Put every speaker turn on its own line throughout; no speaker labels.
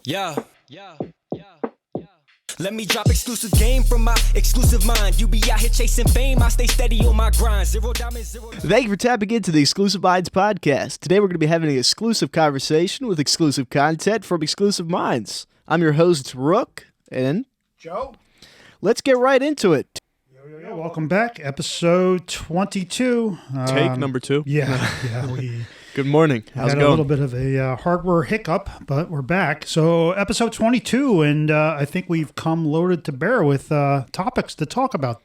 Yeah. Let me drop exclusive game from my exclusive mind. You be out here chasing fame, I stay steady on my grind. Zero diamonds, zero.
Thank you for tapping into the Exclusive Minds podcast. Today we're going to be having an exclusive conversation with exclusive content from Exclusive Minds. I'm your host, Rook, and
Joe.
Let's get right into it.
Yo, welcome back. Episode 22.
Take number 2.
Yeah. We
Good morning. How's
had
it going?
a little bit of a hardware hiccup, but we're back. So episode 22, and I think we've come loaded to bear with topics to talk about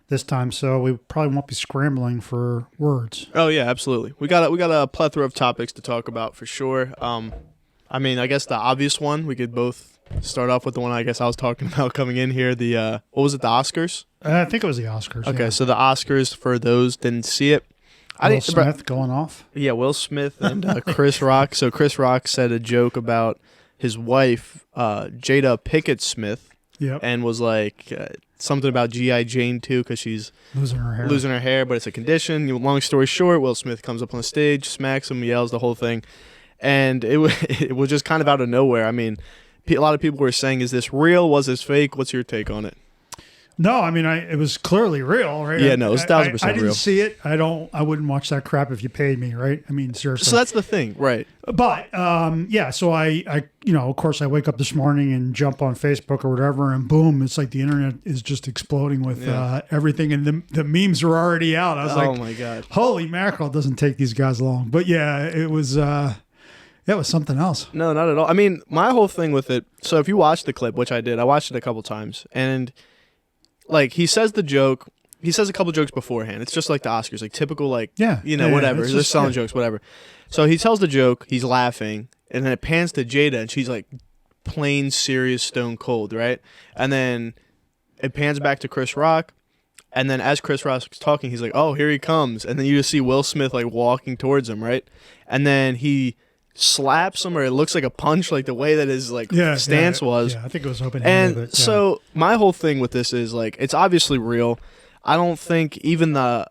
this time. So we probably won't be scrambling for words.
Oh yeah, absolutely. We got a plethora of topics to talk about for sure. I mean, I guess the obvious one, we could both start off with the one I guess I was talking about coming in here. The what was it? The Oscars?
I think it was the Oscars.
Okay,
yeah.
so the Oscars, for those didn't see it.
Will Smith going off.
Yeah, Will Smith and Chris Rock. So Chris Rock said a joke about his wife, Jada Pinkett Smith, and was like something about G.I. Jane too, because she's
losing her
hair, but it's a condition. Long story short, Will Smith comes up on the stage, smacks him, yells, the whole thing, and it was just kind of out of nowhere. I mean, a lot of people were saying, "Is this real? Was this fake?" What's your take on it?
No, I mean, it was clearly real, right?
Yeah, no, it was 1,000%
I
real.
didn't see it. I wouldn't watch that crap if you paid me, right? I mean, seriously.
So that's the thing, right?
But yeah, so I of course, I wake up this morning and jump on Facebook or whatever, and boom, it's like the internet is just exploding with everything, and the memes are already out. I was like,
oh my god,
holy mackerel! It doesn't take these guys long. But yeah, it was something else.
No, not at all. I mean, my whole thing with it. So if you watch the clip, which I did, I watched it a couple times, and like he says the joke. He says a couple jokes beforehand. It's just like the Oscars, like typical, like, whatever. They're just selling jokes, whatever. So he tells the joke, he's laughing, and then it pans to Jada, and she's like plain serious, stone cold, right? And then it pans back to Chris Rock, and then as Chris Rock's talking, he's like, oh, here he comes. And then you just see Will Smith like walking towards him, right? And then he slaps him, or it looks like a punch, like the way that his like stance was.
Yeah, I think it was open.
And so my whole thing with this is like, it's obviously real. I don't think even the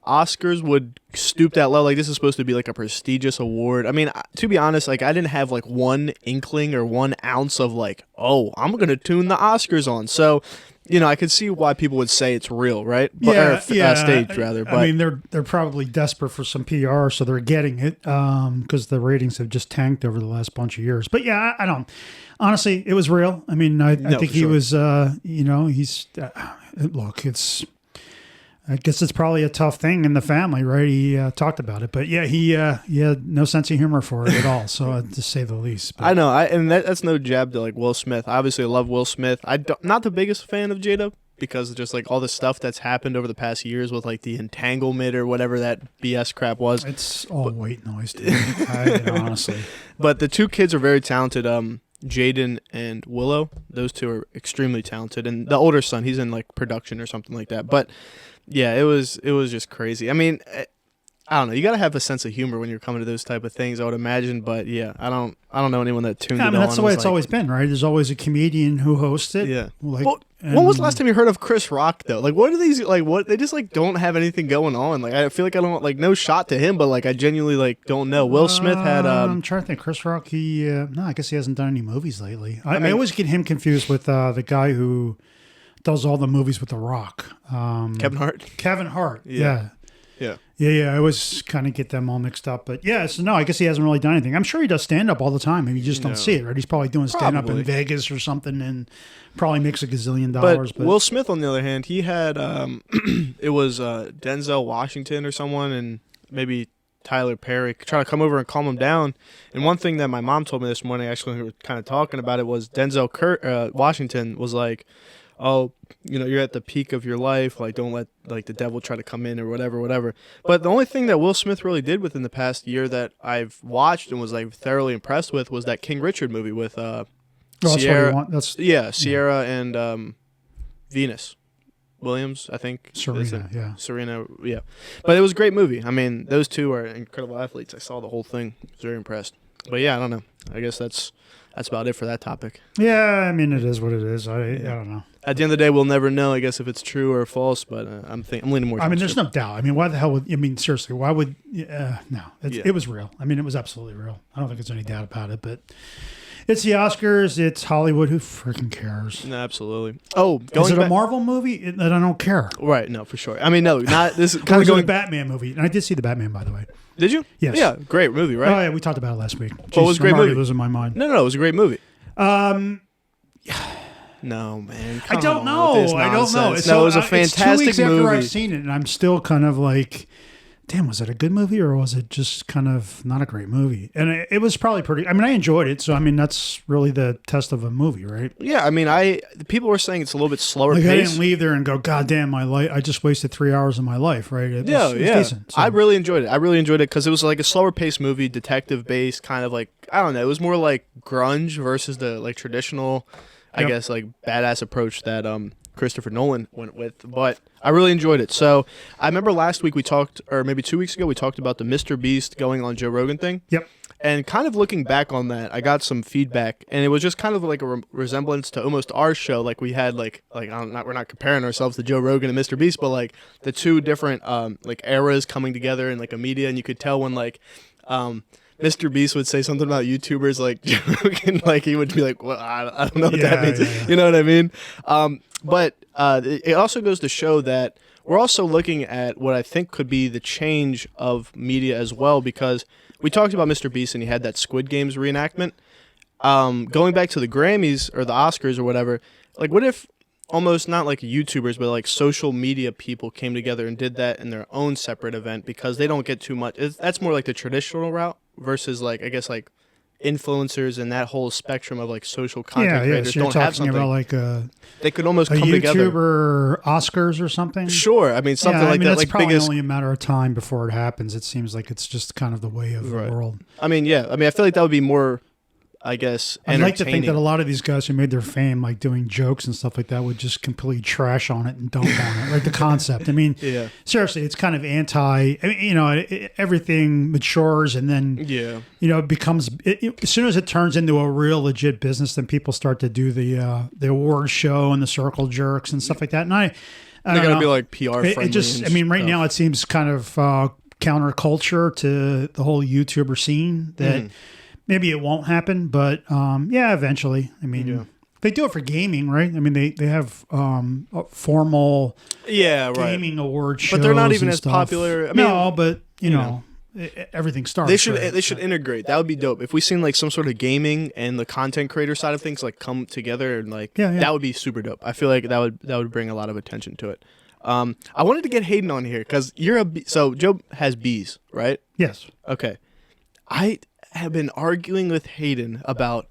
Oscars would stoop that low. Like, this is supposed to be like a prestigious award. I mean, to be honest, like I didn't have like one inkling or 1 ounce of like, oh, I'm gonna tune the Oscars on. So, I could see why people would say it's real, right? Staged rather. But
I mean, they're probably desperate for some PR, so they're getting it because the ratings have just tanked over the last bunch of years. But yeah, I don't. Honestly, it was real. I mean, I think he was. He's look. I guess it's probably a tough thing in the family, right? He talked about it, but yeah, he had no sense of humor for it at all. So to say the least. But.
I know, and that's no jab to like Will Smith. Obviously, I love Will Smith. Not the biggest fan of Jada because of just like all the stuff that's happened over the past years with like the entanglement or whatever that BS crap was.
It's all white noise, dude. Honestly.
But the two kids are very talented. Jaden and Willow, those two are extremely talented, and the older son, he's in like production or something like that. But yeah, it was just crazy. I mean, I don't know. You got to have a sense of humor when you're coming to those type of things, I would imagine. But yeah, I don't know anyone that tuned it on.
That's the way it's always been, right? There's always a comedian who hosts it.
Yeah. When was the last time you heard of Chris Rock though? Like, what are these like? What they just like don't have anything going on. Like, I feel like I don't like no shot to him, but like I genuinely like don't know. Will Smith had.
I'm trying to think. Chris Rock. I guess he hasn't done any movies lately. I always get him confused with the guy who does all the movies with The Rock.
Kevin Hart.
Kevin Hart.
Yeah.
I always kind of get them all mixed up. But yeah, so no, I guess he hasn't really done anything. I'm sure he does stand-up all the time, and you just don't see it, right? He's probably doing stand-up in Vegas or something and probably makes $1 gazillion. But
Will Smith, on the other hand, he had, it was Denzel Washington or someone and maybe Tyler Perry trying to come over and calm him down. And one thing that my mom told me this morning, actually, we were kind of talking about it, was Denzel Washington was like, oh, you're at the peak of your life. Like, don't let like the devil try to come in or whatever. But the only thing that Will Smith really did within the past year that I've watched and was like thoroughly impressed with was that King Richard movie with Sierra. Sierra and Venus Williams, I think. Serena, yeah. But it was a great movie. I mean, those two are incredible athletes. I saw the whole thing. I was very impressed. But yeah, I don't know. I guess that's about it for that topic.
Yeah, I mean, it is what it is. I don't know.
At the end of the day, we'll never know, I guess, if it's true or false, but I'm leaning more towards
I mean, there's no doubt. I mean, why the hell would... I mean, seriously, why would... no, it was real. I mean, it was absolutely real. I don't think there's any doubt about it, but It's the Oscars. It's Hollywood. Who freaking cares?
No, absolutely. Oh,
is it a Marvel movie? That I don't care.
Right. No, for sure. I mean, no, not this.
Kind of going a Batman movie, and I did see the Batman, by the way.
Did you?
Yes.
Yeah, great movie, right?
Oh yeah, we talked about it last week. Jeez,
Well, it was a great movie.
Losing my mind.
No, it was a great movie. No, man.
I don't know.
It was a fantastic movie. 2 weeks after
I've seen it, and I'm still kind of like, damn, was it a good movie or was it just kind of not a great movie? And it was probably pretty. I mean, I enjoyed it, so I mean, that's really the test of a movie, right?
Yeah, I mean, people were saying it's a little bit slower
like,
pace.
I didn't leave there and go, God damn, my life! I just wasted 3 hours of my life, right? It was decent. So.
I really enjoyed it. Because it was like a slower paced movie, detective based, kind of like, I don't know. It was more like grunge versus the like traditional, I guess, like badass approach that Christopher Nolan went with, but I really enjoyed it. So I remember last week we talked, or maybe 2 weeks ago, we talked about the Mr. Beast going on Joe Rogan thing.
Yep.
And kind of looking back on that, I got some feedback, and it was just kind of like a resemblance to almost our show. Like we had we're not comparing ourselves to Joe Rogan and Mr. Beast, but like the two different like eras coming together in like a media, and you could tell when like Mr. Beast would say something about YouTubers like Joe Rogan, like he would be like, well, I don't know what that means. Yeah. You know what I mean? But it also goes to show that we're also looking at what I think could be the change of media as well, because we talked about Mr. Beast and he had that Squid Games reenactment. Going back to the Grammys or the Oscars or whatever, like what if almost not like YouTubers, but like social media people came together and did that in their own separate event, because they don't get too much. That's more like the traditional route versus like, I guess, like influencers and that whole spectrum of like social content creators
so
don't have something
about like
they could almost come
YouTuber
together.
Oscars or something.
Sure, I mean something like that.
It's
like
probably only a matter of time before it happens. It seems like it's just kind of the way of the world.
I mean, I feel like that would be more, I guess,
I'd like to think that a lot of these guys who made their fame, like doing jokes and stuff like that, would just completely trash on it and dump on it. Like the concept. I mean, seriously, it's kind of anti. I mean, everything matures and then, it becomes. As soon as it turns into a real legit business, then people start to do the award show and the circle jerks and stuff like that. And I
they're gonna be like PR friendly.
It just, I mean, right now it seems kind of counterculture to the whole YouTuber scene that. Maybe it won't happen, but eventually. I mean, they do it for gaming, right? I mean, they have formal gaming award shows,
but they're not even as
stuff.
Popular. I mean,
no, but you know, everything starts.
They should integrate. That would be dope if we seen like some sort of gaming and the content creator side of things like come together and like that would be super dope. I feel like that would bring a lot of attention to it. I wanted to get Hayden on here because so Joe has bees, right?
Yes.
Okay. I have been arguing with Hayden about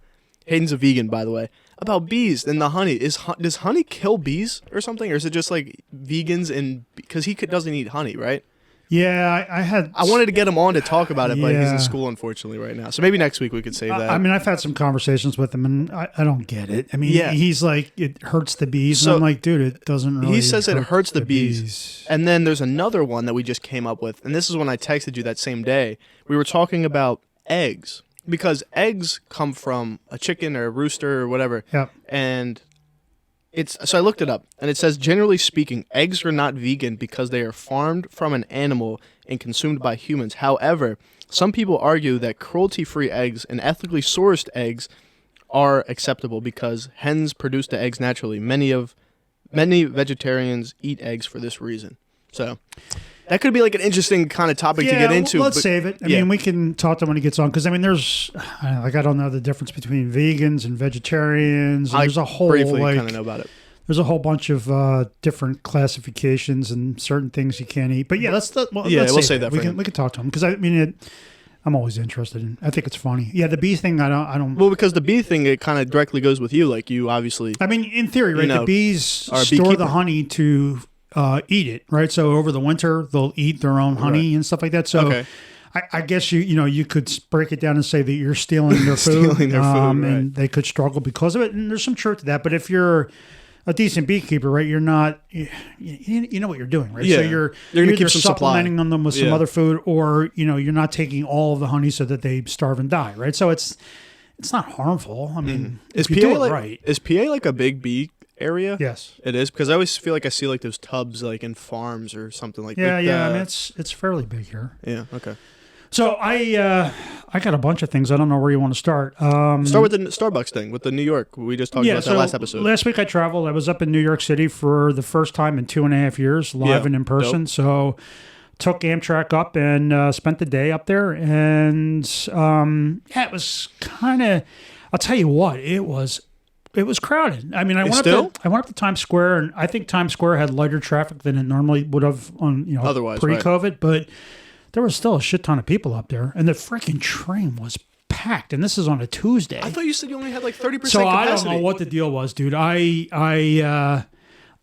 Hayden's a vegan, by the way, about bees and the honey. Does honey kill bees or something, or is it just like vegans and because he doesn't eat honey, right?
Yeah, I
wanted to get him on to talk about it, but he's in school unfortunately right now. So maybe next week we could save that.
I mean, I've had some conversations with him, and I don't get it. I mean, he's like, it hurts the bees, and I'm like, dude, it doesn't really.
He says it hurts the bees. And then there's another one that we just came up with, and this is when I texted you that same day. We were talking about eggs, because eggs come from a chicken or a rooster or whatever.
Yep.
And so I looked it up, and it says, generally speaking, eggs are not vegan because they are farmed from an animal and consumed by humans. However, some people argue that cruelty-free eggs and ethically sourced eggs are acceptable because hens produce the eggs naturally. Many vegetarians eat eggs for this reason. So that could be like an interesting kind of topic to get into.
Let's save it. I mean, we can talk to him when he gets on, because I mean, there's I don't know the difference between vegans and vegetarians. And there's a whole
briefly kind of know about it.
There's a whole bunch of different classifications and certain things you can't eat. But let's save that. We can talk to him, because I mean, I'm always interested in. I think it's funny. Yeah, the bee thing. I don't.
Well, because the bee thing, it kind of directly goes with you. Like you obviously.
I mean, in theory, right? The bees store the honey to eat it, right? So over the winter, they'll eat their own honey and stuff like that. So I guess you could break it down and say that you're stealing their food, and they could struggle because of it. And there's some truth to that. But if you're a decent beekeeper, right, you're not, you know what you're doing, right?
Yeah.
So you're
going to
either
keep some
supplementing
supply.
them with some other food, or you're not taking all of the honey so that they starve and die, right? So it's not harmful. I mean,
is
if you do it right.
Is PA like a big bee area?
Yes,
it is, because I always feel like I see like those tubs like in farms or something like that.
Yeah, I mean it's fairly big here.
Yeah, okay.
So I got a bunch of things. I don't know where you want to start.
Start with the Starbucks thing, with the New York. We just talked about that last episode.
Last week I traveled. I was up in New York City for the first time in 2.5 years, live and in person. Dope. So took Amtrak up and spent the day up there. And it was kind of, I'll tell you what, it was crowded. I mean, I went up to Times Square, and I think Times Square had lighter traffic than it normally would have on
otherwise
pre-COVID,
right.
But there was still a shit ton of people up there, and the freaking train was packed. And this is on a Tuesday.
I thought you said you only had like 30% capacity.
So I don't know what the deal was, dude. I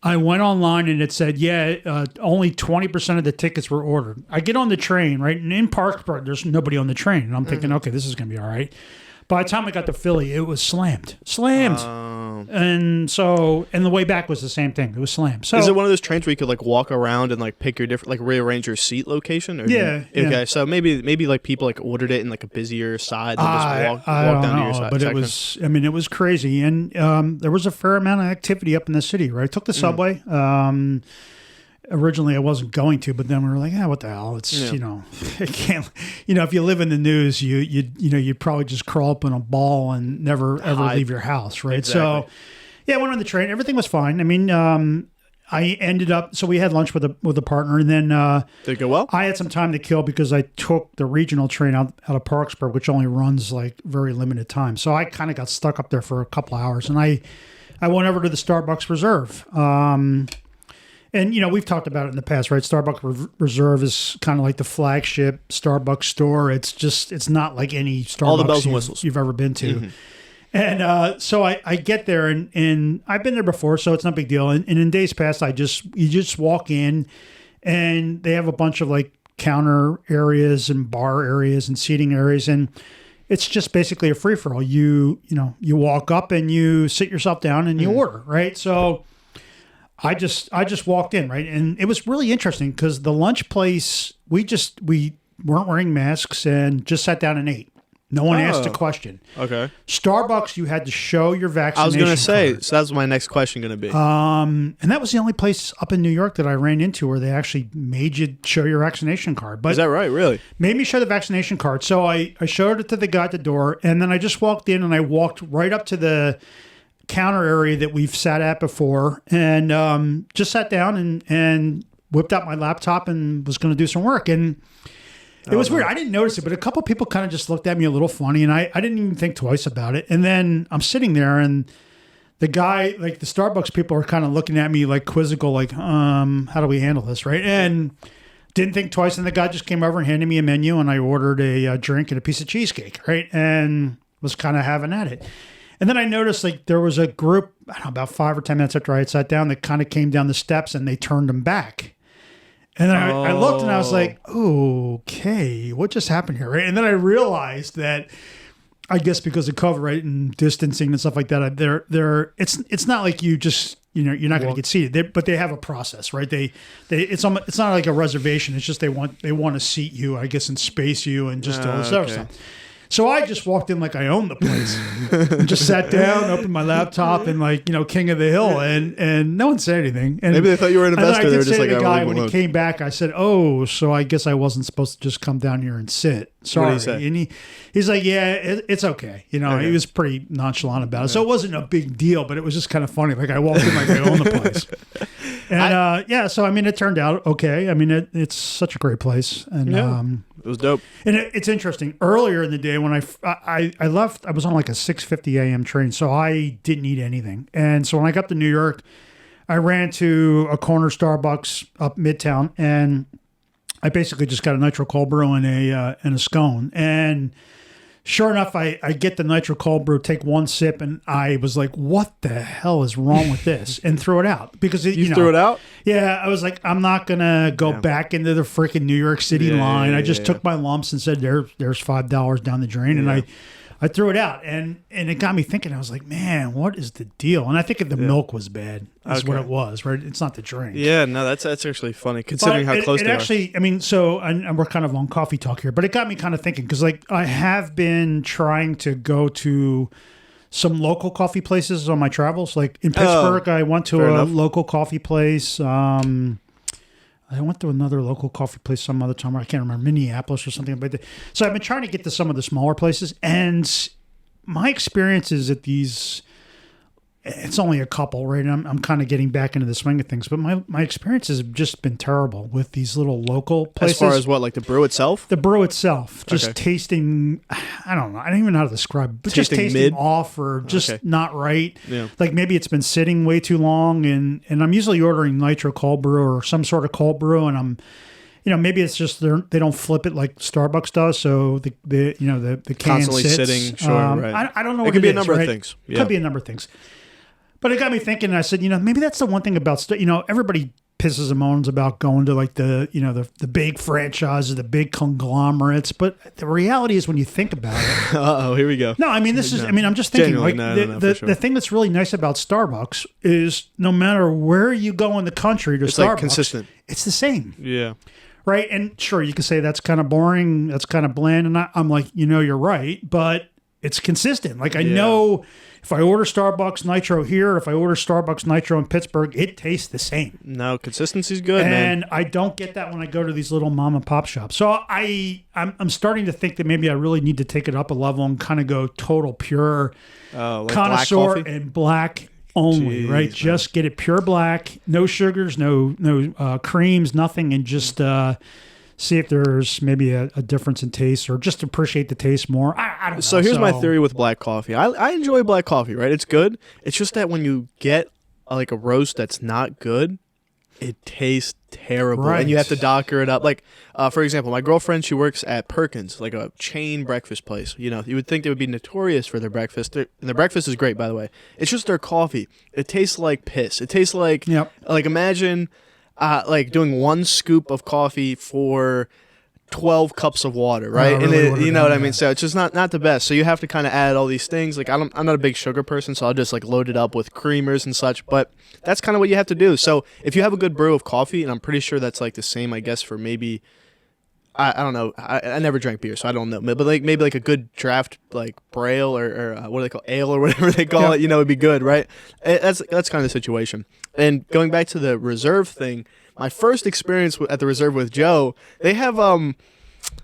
went online and it said, only 20% of the tickets were ordered. I get on the train, right, and in Parksburg, there's nobody on the train, and I'm thinking, okay, this is gonna be all right. By the time I got to Philly, it was slammed. And the way back was the same thing. It was slammed. So
is it one of those trains where you could like walk around and like pick your different, like rearrange your seat location? Or okay, so maybe like people like ordered it in like a busier side and just walk down to your side.
But
section.
it was crazy, and there was a fair amount of activity up in the city. Right, took the subway. Originally, I wasn't going to, but then we were like, what the hell? It's it can't. If you live in the news, you'd probably just crawl up in a ball and never ever leave your house, right?
Exactly.
So, I went on the train. Everything was fine. I mean, I ended up. So we had lunch with a partner, and then
did it go well?
I had some time to kill because I took the regional train out of Parksburg, which only runs like very limited time. So I kind of got stuck up there for a couple hours, and I went over to the Starbucks Reserve. And, we've talked about it in the past, right? Starbucks Reserve is kind of like the flagship Starbucks store. It's not like any Starbucks
all the bells and whistles
you've ever been to. Mm-hmm. And so I get there, and I've been there before, so it's not a big deal. And in days past, you just walk in, and they have a bunch of like counter areas and bar areas and seating areas, and it's just basically a free-for-all. You walk up and you sit yourself down and you order, right? So I just walked in, right? And it was really interesting because the lunch place, we weren't wearing masks and just sat down and ate. No one asked a question.
Okay.
Starbucks, you had to show your vaccination
I was going to say,
card.
so that's my next question going to be.
And that was the only place up in New York that I ran into where they actually made you show your vaccination card. But
is that right? Really?
Made me show the vaccination card. So I showed it to the guy at the door, and then I just walked in and I walked right up to the counter area that we've sat at before, and just sat down and whipped out my laptop and was going to do some work. And it was weird. I didn't notice it, but a couple people kind of just looked at me a little funny, and I didn't even think twice about it. And then I'm sitting there, and the guy, like the Starbucks people, are kind of looking at me like quizzical, like, how do we handle this, right? And didn't think twice, and the guy just came over and handed me a menu, and I ordered a drink and a piece of cheesecake, right? And was kind of having at it. And then I noticed like there was a group, I don't know, about 5 or 10 minutes after I had sat down, that kind of came down the steps and they turned them back. And then I looked and I was like, okay, what just happened here? Right? And then I realized that, I guess because of COVID, right, and distancing and stuff like that, it's not like you just, you're not going to get seated, but they have a process, right? It's not like a reservation. It's just they want to seat you, I guess, and space you and just all this other stuff. So I just walked in like I owned the place and just sat down, opened my laptop, and like, king of the hill, and no one said anything. And
maybe they thought you were an investor. They were just like,
the guy, when he came back, I said, so I guess I wasn't supposed to just come down here and sit. Sorry.
What did he say?
And he's like, it's okay. He was pretty nonchalant about it. So it wasn't a big deal, but it was just kind of funny. Like I walked in like I owned the place. And so I mean, it turned out okay. I mean, it's such a great place, and
it was dope.
And it's interesting. Earlier in the day when I left, I was on like a 6:50 a.m. train, so I didn't eat anything. And so when I got to New York, I ran to a corner Starbucks up Midtown, and I basically just got a nitro cold brew and a scone. And sure enough, I get the nitro cold brew, take one sip, and I was like, what the hell is wrong with this? And threw it out. Because you
threw it out?
Yeah, I was like, I'm not going to go back into the freaking New York City line. I just took my lumps and said, there's $5 down the drain. And I threw it out. And it got me thinking. I was like, man, what is the deal? And I think the milk was bad. That's what it was, right? It's not the drink.
Yeah, no, that's actually funny, considering how close they are.
I mean, so, and we're kind of on coffee talk here, but it got me kind of thinking, because like I have been trying to go to some local coffee places on my travels. Like in Pittsburgh, I went to a local coffee place. I went to another local coffee place some other time. I can't remember, Minneapolis or something. But so I've been trying to get to some of the smaller places, and my experience is at these. It's only a couple, right? I'm kind of getting back into the swing of things, but my experience has just been terrible with these little local places.
As far as what, like the brew itself?
The brew itself, just tasting. I don't know. I don't even know how to describe it, but just tasting mid? Off or just not right. Yeah. Like maybe it's been sitting way too long, and I'm usually ordering nitro cold brew or some sort of cold brew, and I'm. Maybe it's just they don't flip it like Starbucks does, so the can
constantly
sits.
Sitting. Sure, right.
I don't know.
It could be a number of things.
Yeah. Could be a number of things. But it got me thinking. I said, maybe that's the one thing about everybody pisses and moans about going to like the big franchises, the big conglomerates. But the reality is, when you think about it,
here we go.
No, I mean this is. I mean, I'm just thinking the thing that's really nice about Starbucks is no matter where you go in the country to Starbucks,
like consistent.
It's the same.
Yeah.
Right, and sure, you can say that's kind of boring, that's kind of bland, and I'm like, you're right, but it's consistent. Like I know if I order Starbucks Nitro here, if I order Starbucks Nitro in Pittsburgh, it tastes the same.
No, consistency's good, man.
And I don't get that when I go to these little mom and pop shops. So I'm starting to think that maybe I really need to take it up a level and kind of go total pure
like
connoisseur
black
and black. Only, right? Man. Just get it pure black, no sugars, no creams, nothing, and just see if there's maybe a difference in taste or just appreciate the taste more. I don't know.
So here's my theory with black coffee. I enjoy black coffee, right? It's good. It's just that when you get like a roast that's not good, it tastes terrible. Right. And you have to docker it up. Like, for example, my girlfriend, she works at Perkins, like a chain breakfast place. You would think they would be notorious for their breakfast. And their breakfast is great, by the way. It's just their coffee. It tastes like piss. It tastes like, like imagine like doing one scoop of coffee for 12 cups of water, right? And you know what I mean? So it's just not the best. So you have to kind of add all these things. Like I'm not a big sugar person, so I'll just like load it up with creamers and such. But that's kind of what you have to do. So if you have a good brew of coffee, and I'm pretty sure that's like the same, I guess, for maybe, I don't know. I never drank beer, so I don't know. But like maybe like a good draft like braille or what do they call ale or whatever they call it, would be good, right? That's kind of the situation. And going back to the reserve thing, my first experience at the Reserve with Joe, they have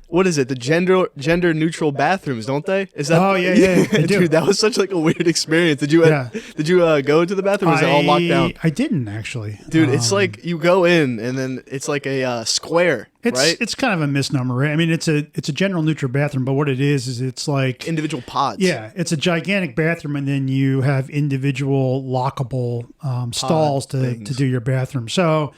what is it? The gender neutral bathrooms, don't they? Is that?
Oh yeah.
Dude, that was such like a weird experience. Did you go to the bathroom? Or is it all locked down?
I didn't actually.
Dude, it's like you go in and then it's like a square. Right?
It's kind of a misnomer, right? I mean, it's a general neutral bathroom, but what it is it's like
individual pods.
Yeah, it's a gigantic bathroom, and then you have individual lockable stalls to do your bathroom. So.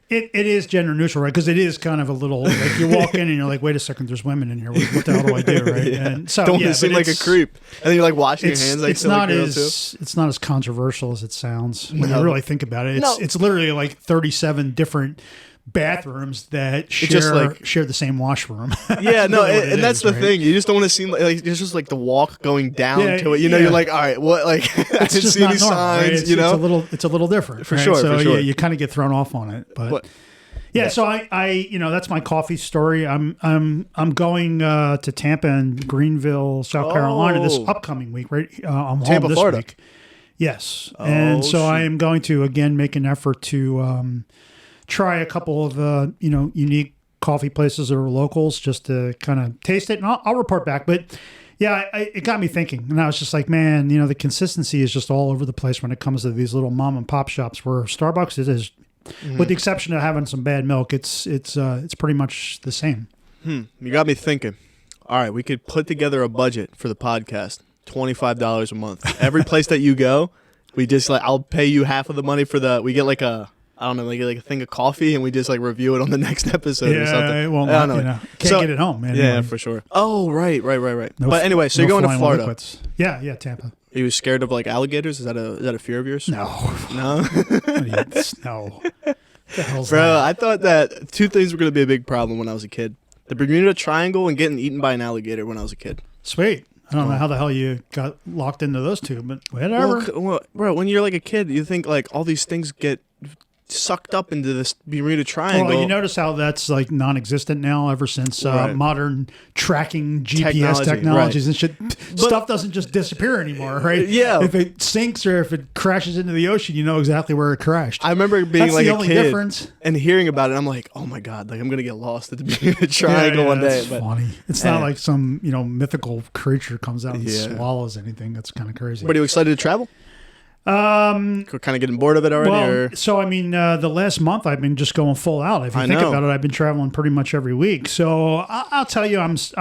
It is gender neutral, right? Because it is kind of a little like you walk in and you're like, wait a second, there's women in here. What the hell do I do, right? And so
don't seem like a creep. And then you're like washing your hands. Like
it's not as controversial as it sounds when you really think about it. It's literally like 37 different bathrooms that share the same washroom.
Yeah, no, and that's the thing. You just don't want to seem like it's just like the walk going down to it. You're like, all right, what? Like I didn't see any signs.
Right? It's a little different
for sure.
So
for sure.
Yeah, you kind of get thrown off on it, but. Yeah, so I that's my coffee story. I'm going to Tampa and Greenville, South Carolina this upcoming week. Right, I'm
Tampa,
home this
Florida.
week. Yes, and so I am going to again make an effort to try a couple of unique coffee places that are locals, just to kind of taste it, and I'll report back. But yeah, it got me thinking, and I was just like, man, the consistency is just all over the place when it comes to these little mom and pop shops. Where Starbucks is. Mm-hmm. With the exception of having some bad milk, it's pretty much the same.
You got me thinking. All right, we could put together a budget for the podcast. $25 a month. Every place that you go, we just I'll pay you half of the money for we get like a thing of coffee, and we just review it on the next episode or something.
Well, I don't know. Can't get it home, man.
Yeah, for sure. Oh, right. No, but anyway, so you're going to Florida.
Liquids. Yeah, Tampa.
Are you scared of alligators? Is that a fear of yours?
No.
No?
No. The hell's
Bro,
that?
I thought that two things were going to be a big problem when I was a kid. The Bermuda Triangle and getting eaten by an alligator when I was a kid.
Sweet. I don't know how the hell you got locked into those two, but whatever.
Well, bro, when you're like a kid, you think all these things get sucked up into this Bermuda Triangle.
Well, you notice how that's like non-existent now ever since modern tracking GPS technologies and shit. Stuff doesn't just disappear anymore, right?
Yeah.
If it sinks or if it crashes into the ocean, you know exactly where it crashed.
I remember being
that's
like
the
a
only
kid
difference.
and hearing about it. I'm like, oh my God, like I'm going to get lost at the Bermuda Triangle one day.
It's funny. It's not like some, mythical creature comes out and swallows anything. That's kind of crazy.
But are you excited to travel? Kind of getting bored of it already?
Well, so I mean, the last month I've been just going full out. If you think about it, I've been traveling pretty much every week. So I'll tell you, it's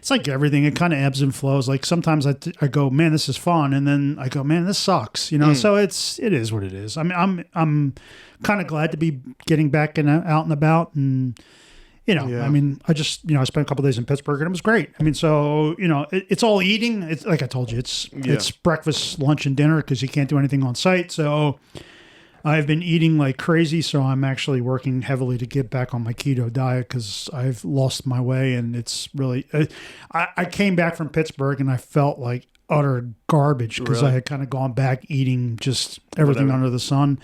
like everything. It kind of ebbs and flows. Like sometimes I go, man, this is fun, and then I go, man, this sucks. So it is what it is. I mean, I'm kind of glad to be getting back out and about and. I mean, I just, I spent a couple of days in Pittsburgh and it was great. I mean, so, it's all eating. It's like I told you, it's breakfast, lunch, and dinner because you can't do anything on site. So I've been eating like crazy. So I'm actually working heavily to get back on my keto diet because I've lost my way. And it's really, I came back from Pittsburgh and I felt like utter garbage because I had kind of gone back eating just everything under the sun.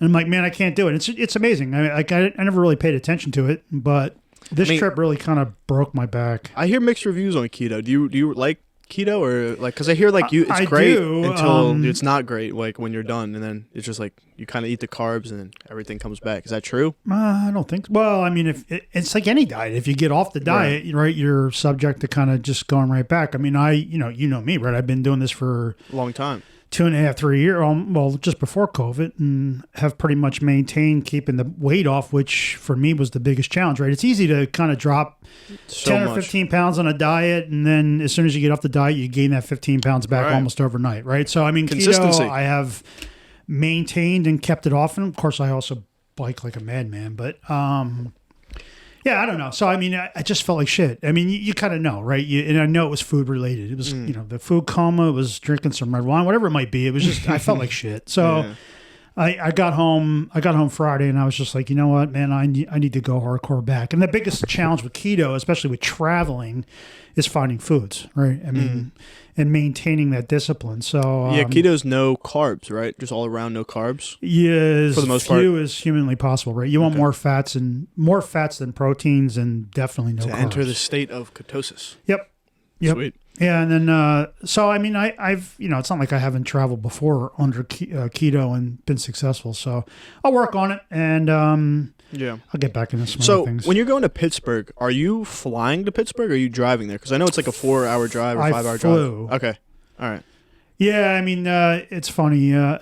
And I'm like, man, I can't do it. It's amazing. I mean, I never really paid attention to it, but this trip really kind of broke my back.
I hear mixed reviews on keto. Do you like keto or like? Because I hear like it's great until it's not great. Like when you're done, and then it's just like you kind of eat the carbs and then everything comes back. Is that true?
I don't think so. Well, I mean, if it's like any diet, if you get off the diet, right, you're subject to kind of just going right back. I mean, you know me, right? I've been doing this for
a long time.
2.5, 3 years, well, just before COVID, and have pretty much maintained keeping the weight off, which for me was the biggest challenge, right? It's easy to kind of drop 10 or 15 pounds on a diet, and then as soon as you get off the diet, you gain that 15 pounds back almost overnight, right? So, I mean, keto, I have maintained and kept it off, and of course, I also bike like a madman, but yeah, I don't know. So, I mean, I just felt like shit. I mean, you kind of know, right? And I know it was food related. It was, the food coma, it was drinking some red wine, whatever it might be. It was just, I felt like shit. So I got home Friday and I was just like, you know what, man, I need to go hardcore back. And the biggest challenge with keto, especially with traveling, is finding foods, right? I mean, and maintaining that discipline. So
keto's no carbs, right? Just all around no carbs.
Yeah,
for the most part,
few as humanly possible, right? You want more fats than proteins, and definitely no carbs.
To enter the state of ketosis.
Yep.
Sweet.
Yeah, and then so I mean, I've it's not like I haven't traveled before under keto and been successful. So I'll work on it, and I'll get back into some other things.
So when you're going to Pittsburgh, are you flying to Pittsburgh or are you driving there? Because I know it's like a 4-hour drive or 5-hour drive. Okay, all right. Yeah,
I mean, it's funny. I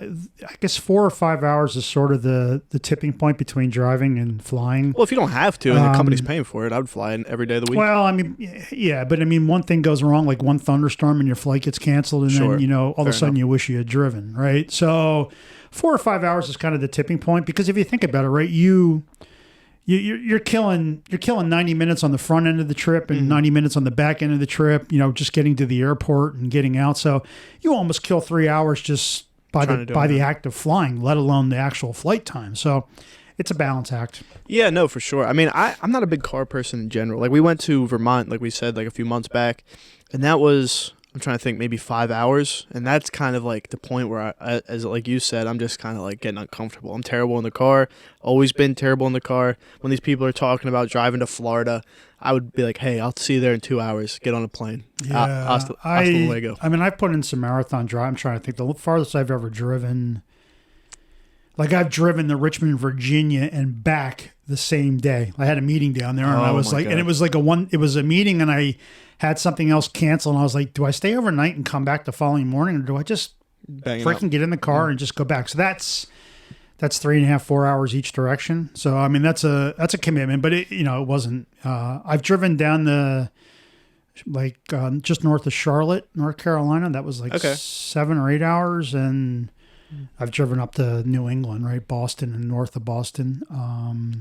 guess 4 or 5 hours is sort of the tipping point between driving and flying.
Well, if you don't have to and the company's paying for it, I would fly in every day of the week.
Well, I mean, yeah, but I mean, one thing goes wrong, like one thunderstorm and your flight gets canceled, and then, all of a sudden you wish you had driven, right? So 4 or 5 hours is kind of the tipping point, because if you think about it, right, You're killing 90 minutes on the front end of the trip and 90 minutes on the back end of the trip, just getting to the airport and getting out. So you almost kill 3 hours just by the act of flying, let alone the actual flight time. So it's a balance act.
Yeah, no, for sure. I mean, I'm not a big car person in general. Like we went to Vermont, like we said, like a few months back, and that was, I'm trying to think, maybe 5 hours. And that's kind of like the point where, as like you said, I'm just kind of like getting uncomfortable. I'm terrible in the car. Always been terrible in the car. When these people are talking about driving to Florida, I would be like, hey, I'll see you there in 2 hours. Get on a plane.
Yeah.
Hasta luego.
I mean, I've put in some marathon drive. I'm trying to think. The farthest I've ever driven, like I've driven to Richmond, Virginia and back the same day. I had a meeting down there, and I was like, God. And it was like it was a meeting, and I had something else canceled, and I was like, do I stay overnight and come back the following morning, or do I just freaking get in the car and just go back? So that's 3.5, 4 hours each direction. So I mean, that's a commitment, but it wasn't. I've driven down just north of Charlotte, North Carolina. That was like 7 or 8 hours, and I've driven up to New England, right? Boston and north of Boston.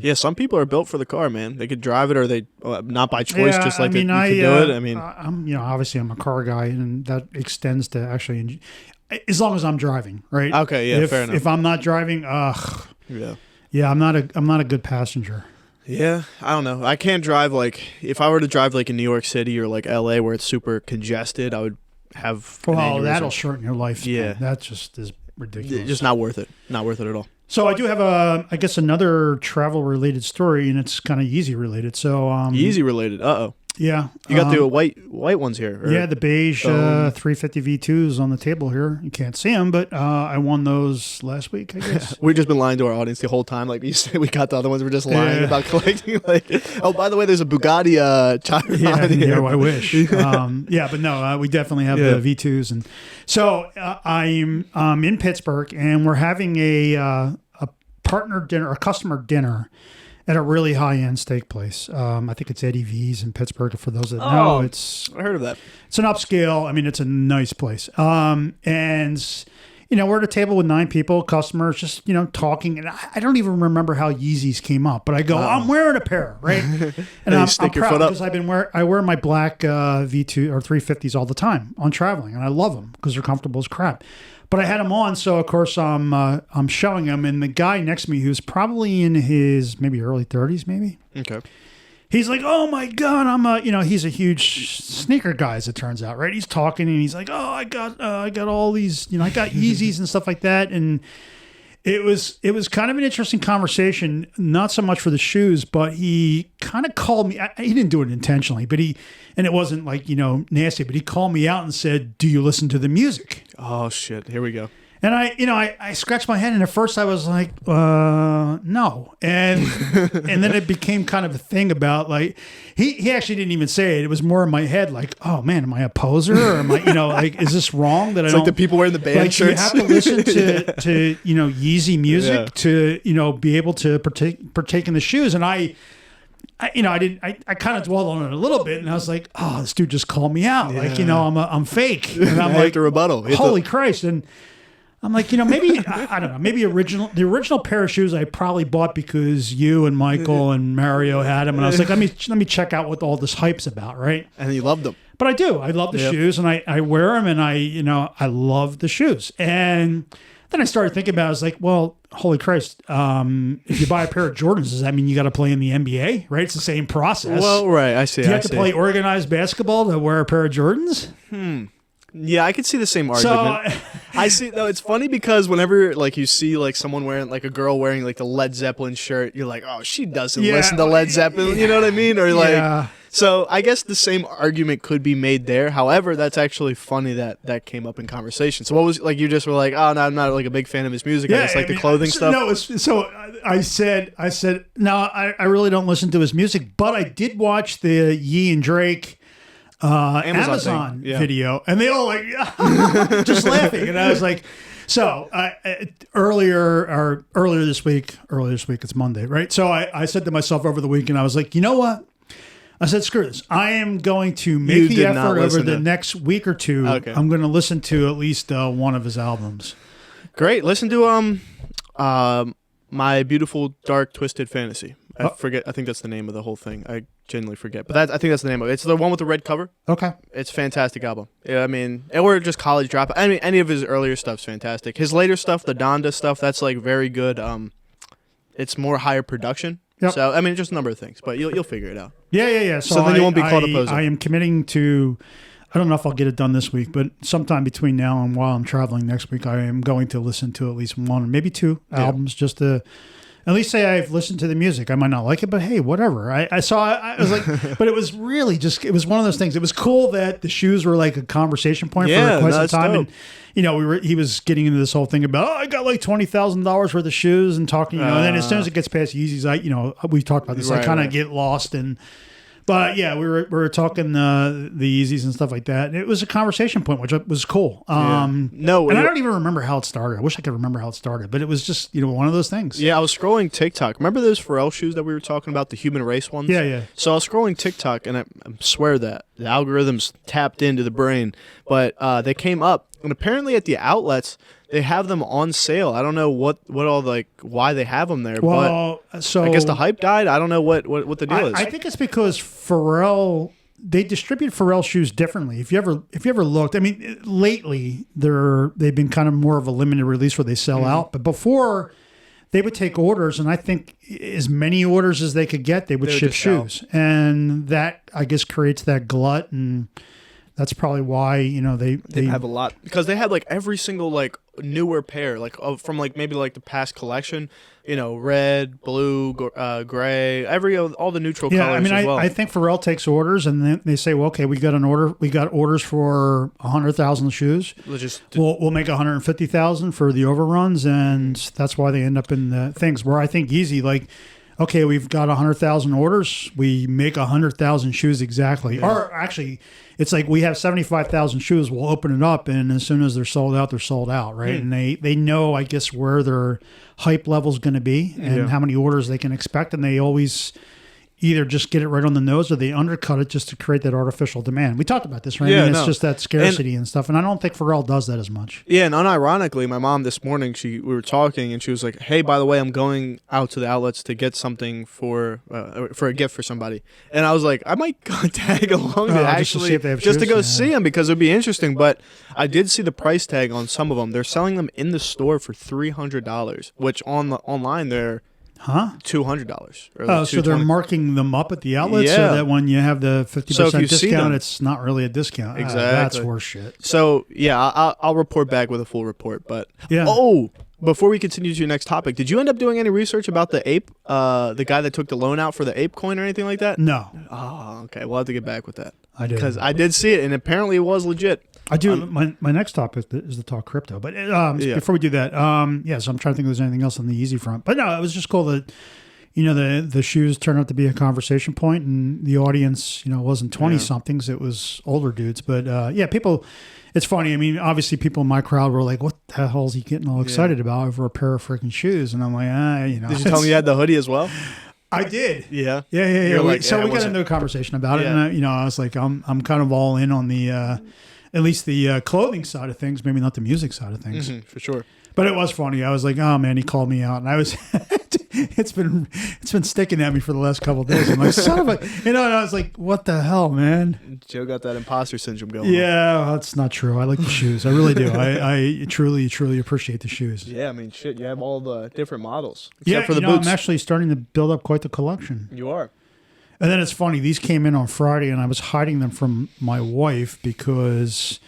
Yeah, some people are built for the car, man. They could drive it, or they not by choice, just like you could do it. I mean,
I'm obviously I'm a car guy, and that extends to actually as long as I'm driving, right?
Okay, yeah, fair enough.
If I'm not driving, I'm not a good passenger.
Yeah, I don't know. I can't drive if I were to drive like in New York City or like LA where it's super congested, I would have.
Well, that'll shorten your lifespan.
Yeah,
that just is. ridiculous.
Just not worth it. Not worth it at all.
So I do have I guess another travel related story, and it's kind of Yeezy related. So
Yeezy related.
Yeah,
you got the white ones here. Or?
Yeah, the beige 350 V2s on the table here. You can't see them, but I won those last week, I guess.
We've just been lying to our audience the whole time. Like you said, we got the other ones. We're just lying about collecting. Like, oh, by the way, there's a Bugatti Chiron here.
I wish. But no, we definitely have the V2s, and so I'm in Pittsburgh, and we're having a partner dinner, a customer dinner, at a really high-end steak place. I think it's Eddie V's in Pittsburgh. For those that know,
I heard of that.
It's an upscale. I mean, it's a nice place. And we're at a table with 9 people, customers, just talking. And I don't even remember how Yeezys came up, but I go, I'm wearing a pair, right? And I'm proud because I wear my black V2 or 350s all the time on traveling, and I love them because they're comfortable as crap. But I had them on, so of course I'm showing them, and the guy next to me, who's probably in his maybe early 30s, maybe.
Okay.
He's like, "Oh my God, he's a huge sneaker guy, as it turns out, right?" He's talking, and he's like, "Oh, I got all these, I got Yeezys and stuff like that," and it was kind of an interesting conversation, not so much for the shoes, but he kind of called me. He didn't do it intentionally, but and it wasn't like, nasty, but he called me out and said, "Do you listen to the music?"
Oh shit, here we go.
And I scratched my head, and at first I was like, no. And and then it became kind of a thing about like, he actually didn't even say it. It was more in my head like, oh man, am I a poser? Or am I, like, is this wrong that I don't?
Like the people wearing the band shirts.
You have to listen to Yeezy music to, be able to partake in the shoes. And I kind of dwelled on it a little bit, and I was like, oh, this dude just called me out. Like, I'm fake. And I'm like,
the rebuttal.
Holy Christ. And I'm like, maybe, I don't know, maybe the original pair of shoes I probably bought because you and Michael and Mario had them. And I was like, let me check out what all this hype's about, right?
And you loved them.
But I do. I love the shoes, and I wear them, and I love the shoes. And then I started thinking about it. I was like, well, holy Christ, if you buy a pair of Jordans, does that mean you got to play in the NBA, right? It's the same process.
Well, right, I see.
Do you have to play organized basketball to wear a pair of Jordans?
Yeah, I could see the same argument. I see, though. It's funny because whenever like you see like someone wearing like a girl wearing like the Led Zeppelin shirt, you're like, oh, she doesn't listen to Led Zeppelin. You know what I mean? Or like, so I guess the same argument could be made there. However, that's actually funny that came up in conversation. So what was like you just were like, oh no, I'm not like a big fan of his music. I just like the clothing stuff.
No, so I said no, I really don't listen to his music, but I did watch the Ye and Drake Amazon video, and they all like just laughing, and I was like, so earlier this week it's Monday, right? So I said to myself over the weekend, I was like, you know what? I said, screw this. I am going to make the effort over the next week or two. Okay. I'm going to listen to at least one of his albums.
Great. Listen to My Beautiful Dark Twisted Fantasy. I forget. I think that's the name of the whole thing. I genuinely forget, but I think that's the name of it. It's the one with the red cover.
Okay,
it's a fantastic album. Yeah, I mean, or just college drop. I mean, any of his earlier stuff's fantastic. His later stuff, the Donda stuff, that's like very good. It's more higher production. Yep. So I mean, just a number of things, but you'll figure it out.
Yeah.
So then you won't be called a poser.
I am committing to. I don't know if I'll get it done this week, but sometime between now and while I'm traveling next week, I am going to listen to at least one or maybe two albums just to. At least say I've listened to the music. I might not like it, but hey, whatever. I was like, but it was really just, it was one of those things. It was cool that the shoes were like a conversation point for quite some time. Dope. And, he was getting into this whole thing about, I got like $20,000 worth of shoes and talking, and then as soon as it gets past Yeezys, we talked about this, I kind of get lost in. But yeah, we were talking the Yeezys and stuff like that. And it was a conversation point, which was cool. And I don't even remember how it started. I wish I could remember how it started, but it was just one of those things.
Yeah, I was scrolling TikTok. Remember those Pharrell shoes that we were talking about, the human race ones?
Yeah.
So I was scrolling TikTok, and I swear that the algorithms tapped into the brain, but they came up, and apparently at the outlets. They have them on sale. I don't know what all why they have them there.
Well,
but
so
I guess the hype died. I don't know what the deal is.
I think it's because Pharrell. They distribute Pharrell shoes differently. If you ever looked, I mean, lately they've been kind of more of a limited release where they sell out. But before, they would take orders, and I think as many orders as they could get, they would ship shoes, and that I guess creates that glut and. That's probably why, they
have a lot, because they had like every single like newer pair, like from like maybe like the past collection, red, blue, gray, all the neutral colors as well.
I think Pharrell takes orders, and then they say, well, okay, we got orders for 100,000 shoes. We'll make 150,000 for the overruns, and that's why they end up in the things where I think Yeezy, like, okay, we've got 100,000 orders. We make 100,000 shoes exactly. Yeah. Or actually, it's like we have 75,000 shoes. We'll open it up, and as soon as they're sold out, right? And they know, I guess, where their hype level is going to be and how many orders they can expect, and they always either just get it right on the nose or they undercut it just to create that artificial demand. We talked about this, right?
Yeah,
it's just that scarcity and stuff, and I don't think Pharrell does that as much.
Yeah, and unironically, my mom this morning, we were talking, and she was like, hey, by the way, I'm going out to the outlets to get something for a gift for somebody. And I was like, I might go tag along to go see them, because it would be interesting. But I did see the price tag on some of them. They're selling them in the store for $300, which online they're $200.
Oh, so they're marking them up at the outlet so that when you have the 50% discount, it's not really a discount.
Exactly.
That's horse shit.
So, yeah, I'll report back with a full report. But, before we continue to your next topic, did you end up doing any research about the ape, the guy that took the loan out for the ape coin or anything like that?
No.
Oh, okay. We'll have to get back with that.
I did.
Because I did see it, and apparently it was legit.
I do. My next topic is to talk crypto. But before we do that, so I'm trying to think if there's anything else on the Yeezy front. But no, it was just cool that, the shoes turned out to be a conversation point, and the audience, wasn't 20-somethings. It was older dudes. But, people, it's funny. I mean, obviously people in my crowd were like, what the hell is he getting all excited about over a pair of freaking shoes? And I'm like,
Did you tell me you had the hoodie as well?
I did.
Yeah.
Yeah. We got into a conversation about it, and I was like, I'm kind of all in on the at least the clothing side of things, maybe not the music side of things.
Mm-hmm, for sure.
But it was funny. I was like, oh man, he called me out, and I was it's been sticking at me for the last couple of days. I'm like, son of a, and I was like, what the hell, man?
Joe got that imposter syndrome going.
Yeah, well, that's not true. I like the shoes. I really do. I truly, truly appreciate the shoes.
Yeah, I mean, shit, you have all the different models. Except for the boots.
I'm actually starting to build up quite the collection.
You are.
And then it's funny. These came in on Friday, and I was hiding them from my wife because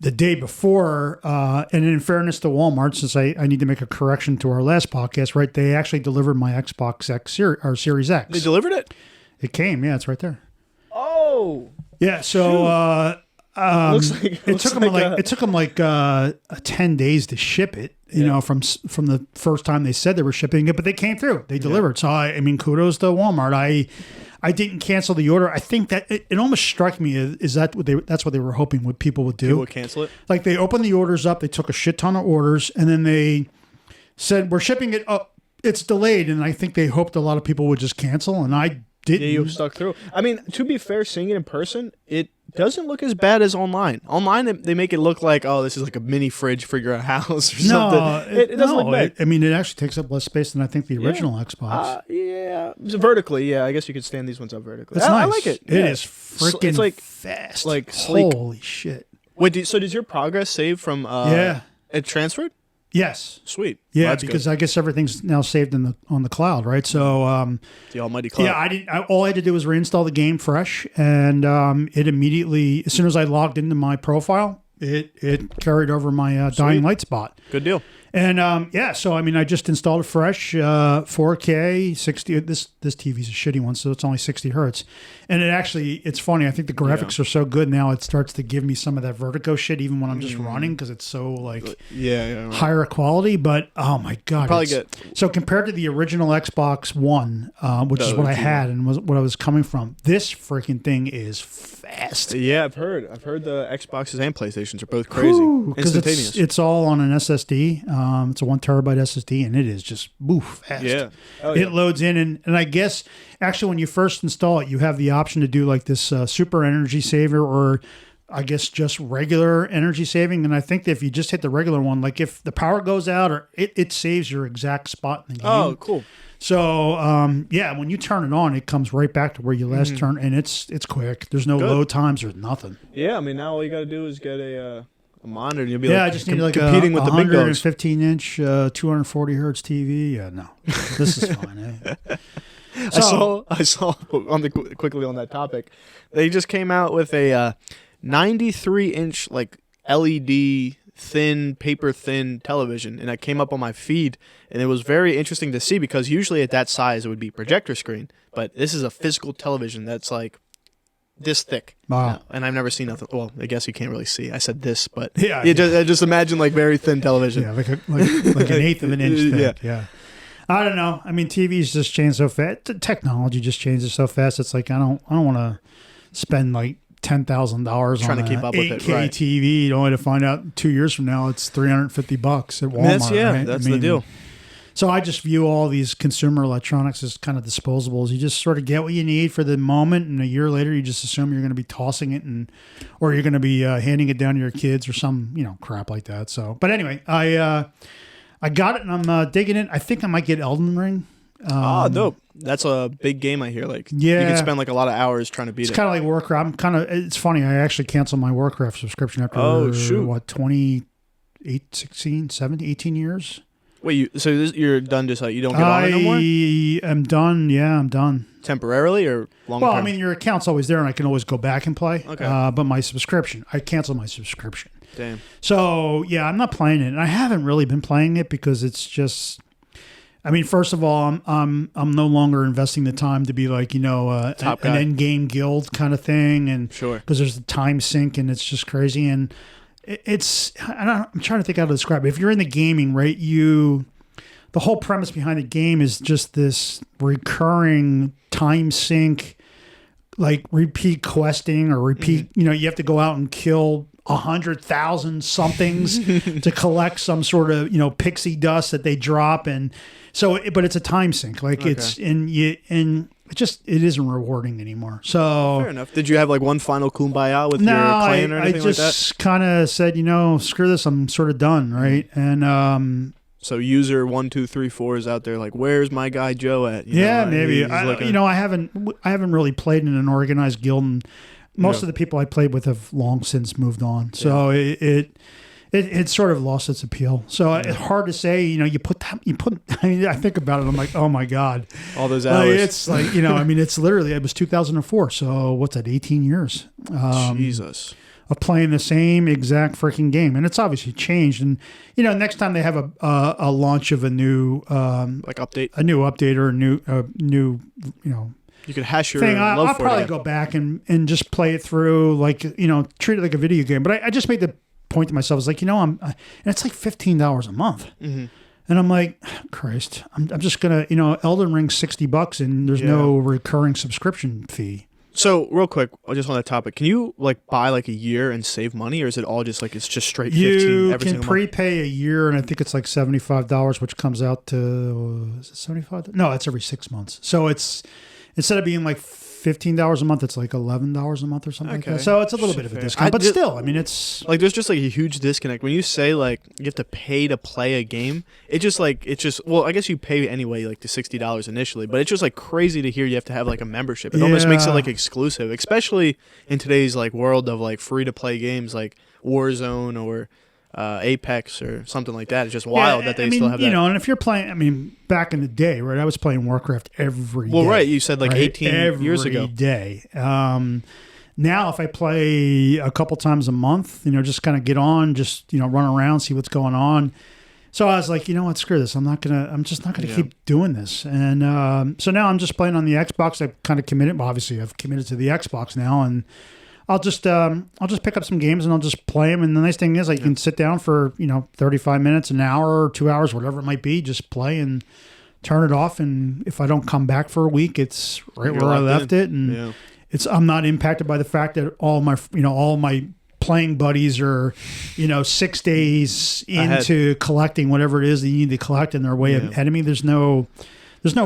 the day before, and in fairness to Walmart, since I need to make a correction to our last podcast, right? They actually delivered my Xbox X or Series X.
They delivered it?
It came. Yeah, it's right there.
Oh.
Yeah. So it took them like 10 days to ship it. From the first time they said they were shipping it, but they came through. They delivered. So I mean, kudos to Walmart. I didn't cancel the order. I think that it almost struck me that's what they were hoping what people would do.
People would cancel it?
Like they opened the orders up, they took a shit ton of orders, and then they said, we're shipping it up. It's delayed. And I think they hoped a lot of people would just cancel, and I didn't.
Yeah, you stuck through. I mean, to be fair, seeing it in person, it doesn't look as bad as online. Online, they make it look like, oh, this is like a mini fridge for your house or something. It doesn't look bad.
It actually takes up less space than I think the original Xbox.
So vertically, yeah. I guess you could stand these ones up vertically.
It's nice.
I like it.
It is freaking
like,
fast.
Like sleek.
Holy shit.
Wait, so does your progress save from it transferred?
Yes.
Sweet.
Yeah,
well,
because good. I guess everything's now saved on the cloud, right? So
the almighty cloud.
Yeah, all I had to do was reinstall the game fresh, and it immediately, as soon as I logged into my profile, it carried over my Dying Light spot.
Good deal.
And so I mean, I just installed it fresh, 4K, 60. This TV's a shitty one, so it's only 60 hertz. And it's funny. I think the graphics are so good now. It starts to give me some of that vertigo shit, even when I'm just running, because it's so higher quality. But oh my god, so compared to the original Xbox One, which is what I had and was what I was coming from, this freaking thing is fast.
Yeah, I've heard the Xboxes and PlayStations are both crazy, instantaneous.
It's all on an SSD. It's a 1 terabyte SSD, and it is just fast.
Yeah.
It loads in, and I guess actually when you first install it, you have the option to do like this super energy saver, or I guess just regular energy saving. And I think that if you just hit the regular one, like if the power goes out, or it saves your exact spot in the game.
Oh, cool.
So when you turn it on, it comes right back to where you last turned, and it's quick. There's no load times. There's nothing.
Yeah, I mean now all you got to do is get a monitor, and you'll be
I just need like
competing with the big dogs.
115-inch, 240 hertz TV. Yeah, no, this is fine.
I saw quickly on that topic. They just came out with a 93-inch like LED thin, paper thin television, and it came up on my feed, and it was very interesting to see because usually at that size it would be projector screen, but this is a physical television that's like this thick.
Wow.
And I've never seen nothing. Well, I guess you can't really see. I said this, but
yeah,
I just imagine like very thin television.
Yeah, like an eighth of an inch thick. Yeah. I don't know. I mean, TVs just change so fast. Technology just changes so fast. It's like I don't want to spend like $10,000
trying
on
to keep up with
8K
it, right.
TV, only to find out 2 years from now it's $350 at Walmart. Right?
That's the deal.
So I just view all these consumer electronics as kind of disposables. You just sort of get what you need for the moment, and a year later you just assume you're going to be tossing it, or you're going to be handing it down to your kids or some crap like that. So, but anyway, I got it and I'm digging it. I think I might get Elden Ring.
Dope. That's a big game, I hear. Like,
yeah,
you can spend like a lot of hours trying to beat it.
It's kind of like Warcraft. It's funny. I actually canceled my Warcraft subscription after 18 years.
Wait, you're done? Just like you don't get on it no more?
I am done. Yeah, I'm done.
Temporarily or long term?
Well, I mean, your account's always there, and I can always go back and play.
Okay.
But my subscription, I canceled my subscription.
Damn.
So yeah, I'm not playing it, and I haven't really been playing it because it's just. I mean, first of all, I'm no longer investing the time to be like
an
end game guild kind of thing, and
sure,
because there's the time sink and it's just crazy, and I'm trying to think how to describe it. If you're in the gaming, right, the whole premise behind the game is just this recurring time sink, like repeat questing or repeat. You have to go out and kill 100,000 somethings to collect some sort of pixie dust that they drop, and so but it's a time sink, like
okay.
it isn't rewarding anymore. So
fair enough. Did you have like one final kumbaya with your clan or anything like that?
I just kind of said, screw this, I'm sort of done, right? And
so user 1234 is out there like, where's my guy Joe at?
Maybe I haven't really played in an organized guild, and most of the people I played with have long since moved on. So it sort of lost its appeal. So it's hard to say. I think about it. I'm like, oh my god,
all those hours.
It's like it's literally it was 2004. So what's that? 18 years.
Jesus.
Of playing the same exact freaking game, and it's obviously changed. And next time they have a launch of a new
update,
a new update or a new
you could hash your
thing.
love
I'll
for
probably
it.
go back and just play it through, treat it like a video game. But I just made the point to myself, I was like, and it's like $15 a month.
Mm-hmm.
And I'm like, Christ, I'm just going to, Elden Ring $60 and there's no recurring subscription fee.
So real quick, just on that topic, can you buy a year and save money, or is it all just it's just straight 15 every single month? You can
prepay a year, and I think it's like $75, which comes out to, is it $75? No, it's every 6 months. So it's, instead of being like $15 a month, it's like $11 a month or something like that. So it's a little bit of a discount, but still, I mean, it's
there's just a huge disconnect when you say you have to pay to play a game. It's just well, I guess you pay anyway, the $60 initially, but it's just crazy to hear you have to have a membership. It almost makes it exclusive, especially in today's world of free to play games like Warzone or Apex or something like that. It's just wild that they still have that.
And if you're playing, back in the day, right, I was playing Warcraft every day.
Well, right, you said 18 years ago.
Every day. Now, if I play a couple times a month, just kind of get on, just, run around, see what's going on. So I was like, you know what, screw this. I'm just not gonna keep doing this. And so now I'm just playing on the Xbox. I've kind of committed. Well, obviously, I've committed to the Xbox now, and I'll just pick up some games and I'll just play them. And the nice thing is, you can sit down for 35 minutes, an hour, or 2 hours, whatever it might be, just play and turn it off. And if I don't come back for a week, it's right where I left it, and I'm not impacted by the fact that all my playing buddies are 6 days into collecting whatever it is that you need to collect, and they're way ahead of me. There's no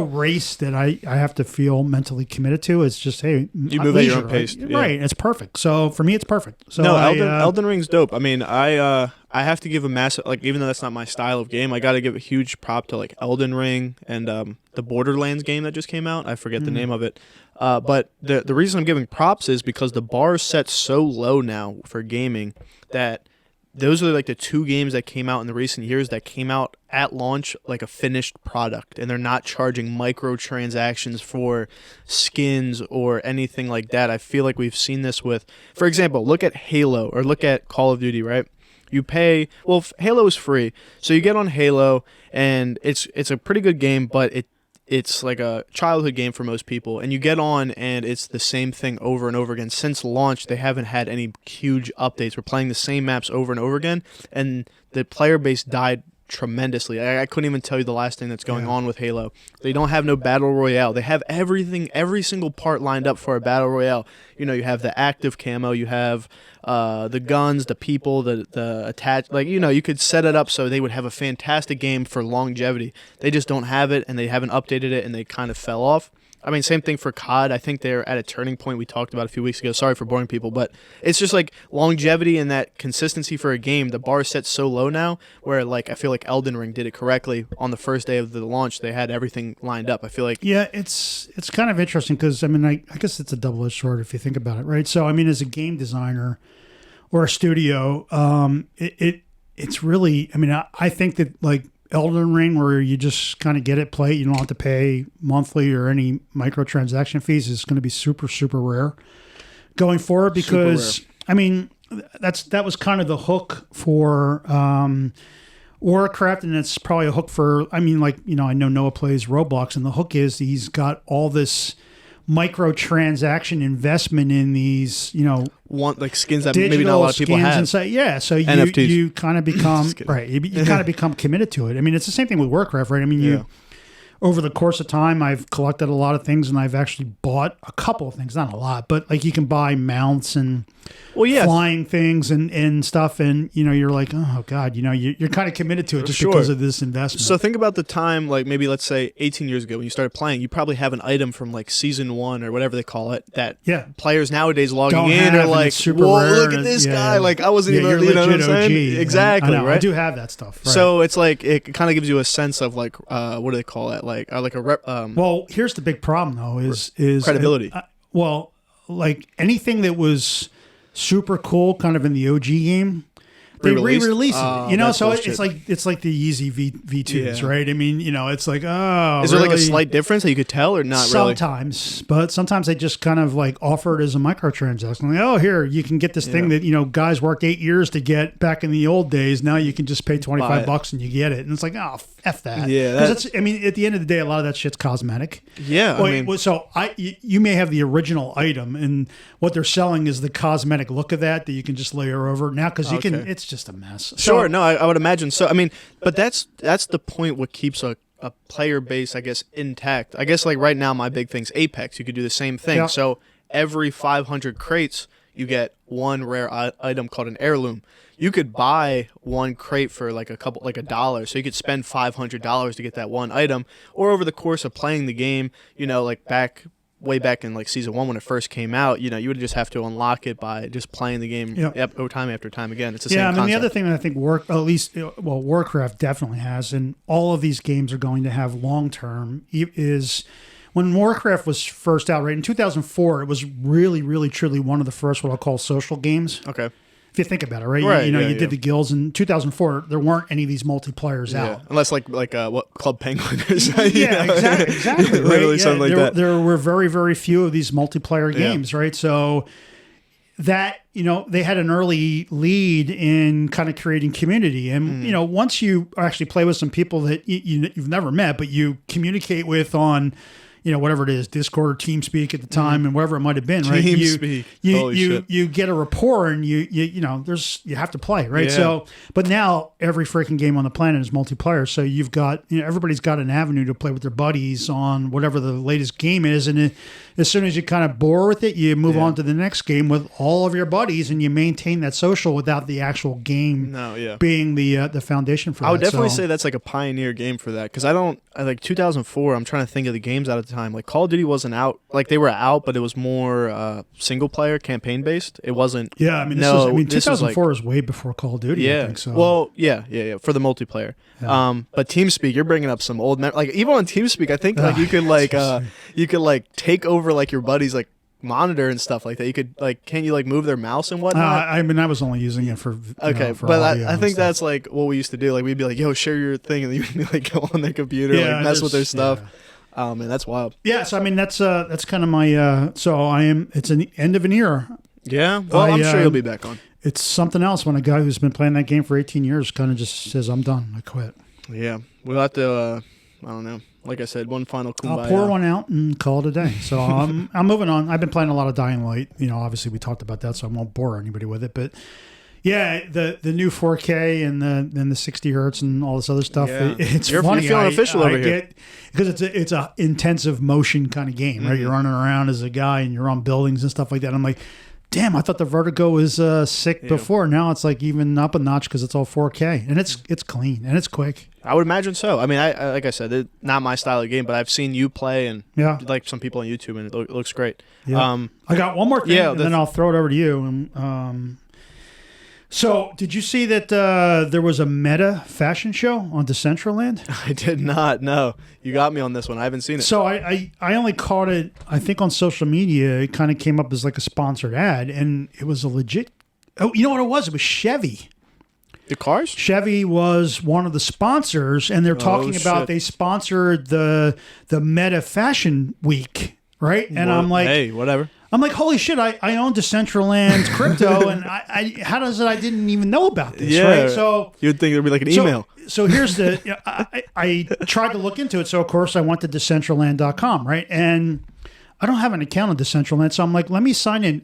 race that I have to feel mentally committed to. It's just, hey,
you move at your own pace,
right? It's perfect. So for me, it's perfect. So
no, Elden Ring's dope. I mean, I have to give a massive, even though that's not my style of game, I got to give a huge prop to Elden Ring and the Borderlands game that just came out. I forget the name of it. But the reason I'm giving props is because the bar is set so low now for gaming that those are like the two games that came out in the recent years that came out at launch like a finished product, and they're not charging microtransactions for skins or anything like that. I feel like we've seen this with, for example, look at Halo or look at Call of Duty, right? You pay, well, Halo is free, so you get on Halo, and it's a pretty good game, but it's like a childhood game for most people, and you get on and it's the same thing over and over again. Since launch, they haven't had any huge updates. We're playing the same maps over and over again, and the player base died tremendously. I couldn't even tell you the last thing that's going on with Halo. They don't have no battle royale. They have everything, every single part lined up for a battle royale. You know, you have the active camo, you have the guns, the people, the attach, like, you know, you could set it up so they would have a fantastic game for longevity. They just don't have it, and they haven't updated it, and they kind of fell off. I mean, same thing for COD. I think they're at a turning point we talked about a few weeks ago. Sorry for boring people, but it's just like longevity and that consistency for a game. The bar is set so low now where, like, I feel like Elden Ring did it correctly. On the first day of the launch, they had everything lined up. I feel like...
Yeah, it's kind of interesting because, I mean, I guess it's a double-edged sword if you think about it, right? So, I mean, as a game designer or a studio, it's really... I mean, I think that, like, Elden Ring, where you just kind of get it, play it, you don't have to pay monthly or any microtransaction fees, is going to be super, super rare going forward because, I mean, that was kind of the hook for Warcraft, and it's probably a hook for, I mean, like, you know, I know Noah plays Roblox, and the hook is he's got all this microtransaction investment in these, you know,
like skins that maybe not a lot of people have.
And so you kind of become right. You kind of become committed to it. I mean, it's the same thing with Warcraft, right? I mean, you over the course of time, I've collected a lot of things, and I've actually bought a couple of things, not a lot, but like you can buy mounts and flying things and stuff, and you know, you're like, oh god, you know, you're kind of committed to it just because of this investment.
So think about the time, like maybe let's say 18 years ago when you started playing, you probably have an item from like season 1 or whatever they call it that players nowadays logging in are like, whoa, look at this guy, like I wasn't even, you know what I'm saying? Exactly, right?
I do have that stuff. Right?
So it's like it kind of gives you a sense of like what do they call it? Like a rep.
Well, here's the big problem though: is
credibility.
Well, like anything that was super cool, kind of in the OG game, they re-release it. You know, so it's like the Yeezy V2s, right? I mean, you know, it's like, oh,
is there like a slight difference that you could tell or not?
Sometimes, but sometimes they just kind of like offer it as a microtransaction. Like, oh, here you can get this thing that, you know, guys worked 8 years to get back in the old days. Now you can just pay $25 and you get it, and it's like, oh, F that.
Yeah,
I mean, at the end of the day, a lot of that shit's cosmetic.
Yeah,
so you may have the original item, and what they're selling is the cosmetic look of that you can just layer over now because you can. It's just a mess.
Sure, no, I would imagine so. I mean, but that's the point. What keeps a player base, I guess, intact. I guess like right now, my big thing's Apex. You could do the same thing. Yeah. So every 500 crates, you get one rare item called an heirloom. You could buy one crate for like $1, so you could spend $500 to get that one item. Or over the course of playing the game, you know, like way back in like season 1 when it first came out, you know, you would just have to unlock it by just playing the game time after time again. It's the same concept.
I mean, the other thing that I think Warcraft definitely has, and all of these games are going to have long term, is when Warcraft was first out, right in 2004, it was really, really, truly one of the first what I'll call social games.
Okay.
If you think about it, right? You know, you did the guilds in 2004. There weren't any of these multiplayers out,
unless like what Club Penguin or
something. Exactly.
Literally something like that.
There were very, very few of these multiplayer games, right? So that, you know, they had an early lead in kind of creating community, and you know, once you actually play with some people that you've never met, but you communicate with on, you know, whatever it is, Discord or TeamSpeak at the time, and whatever it might have been, right?
TeamSpeak.
You get a rapport, and you know, you have to play, right? Yeah. So, but now every freaking game on the planet is multiplayer, so you've got, you know, everybody's got an avenue to play with their buddies on whatever the latest game is, and as soon as you kind of bore with it, you move on to the next game with all of your buddies, and you maintain that social without the actual game being the foundation for that.
I would definitely say that's like a pioneer game for that, because like 2004, I'm trying to think of the games out of time. Like Call of Duty wasn't out. Like they were out, but it was more single player, campaign based. It wasn't.
Yeah, I mean, 2004 is way before Call of Duty.
Yeah.
I think so.
Well, yeah, for the multiplayer. Yeah. But TeamSpeak, you're bringing up some old like even on TeamSpeak, I think like you could like take over like your buddies like monitor and stuff like that. You could like, can you like move their mouse and whatnot?
I mean, I was only using it for for
but
audio
I think
stuff.
that's like what we used to do. Like we'd be like, yo, share your thing, and then you'd be like, go on their computer, like mess with their stuff.
Yeah.
Oh man, that's wild.
Yeah, so I mean that's kind of my so I am. It's an end of an era.
Yeah, well, I'm sure you'll be back on.
It's something else when a guy who's been playing that game for 18 years kind of just says, "I'm done. I quit."
Yeah, we'll have to. I don't know. Like I said, one final kumbaya.
I'll pour one out and call it a day. So I'm moving on. I've been playing a lot of Dying Light. Obviously we talked about that, so I won't bore anybody with it. But yeah, the new 4K and the 60 hertz and all this other stuff.
Yeah.
It's
You're
funny.
feeling official over here
because it's a intensive motion kind of game, right? You're running around as a guy and you're on buildings and stuff like that. I'm like, damn, I thought the vertigo was sick before. Now it's like even up a notch because it's all 4K and it's clean and it's quick.
I would imagine so. I mean, I like I said, it's not my style of game, but I've seen you play and like some people on YouTube, and it looks great.
Yeah. I got one more thing, and then I'll throw it over to you. So, did you see that there was a Meta fashion show on Decentraland?
I did not. No, you got me on this one. I haven't seen it.
So I only caught it, I think, on social media. It kind of came up as like a sponsored ad, and it was a legit. Oh, you know what it was? It was Chevy.
The cars?
Chevy was one of the sponsors, and they're talking about they sponsored the Meta Fashion Week, right? And I'm like,
hey, whatever.
I'm like, holy shit! I own Decentraland crypto, and I how does it? I didn't even know about this, right? So
you'd think there'd be like an email.
So here's the. I tried to look into it, so of course I went to Decentraland.com, right? And I don't have an account on Decentraland, so I'm like, let me sign in.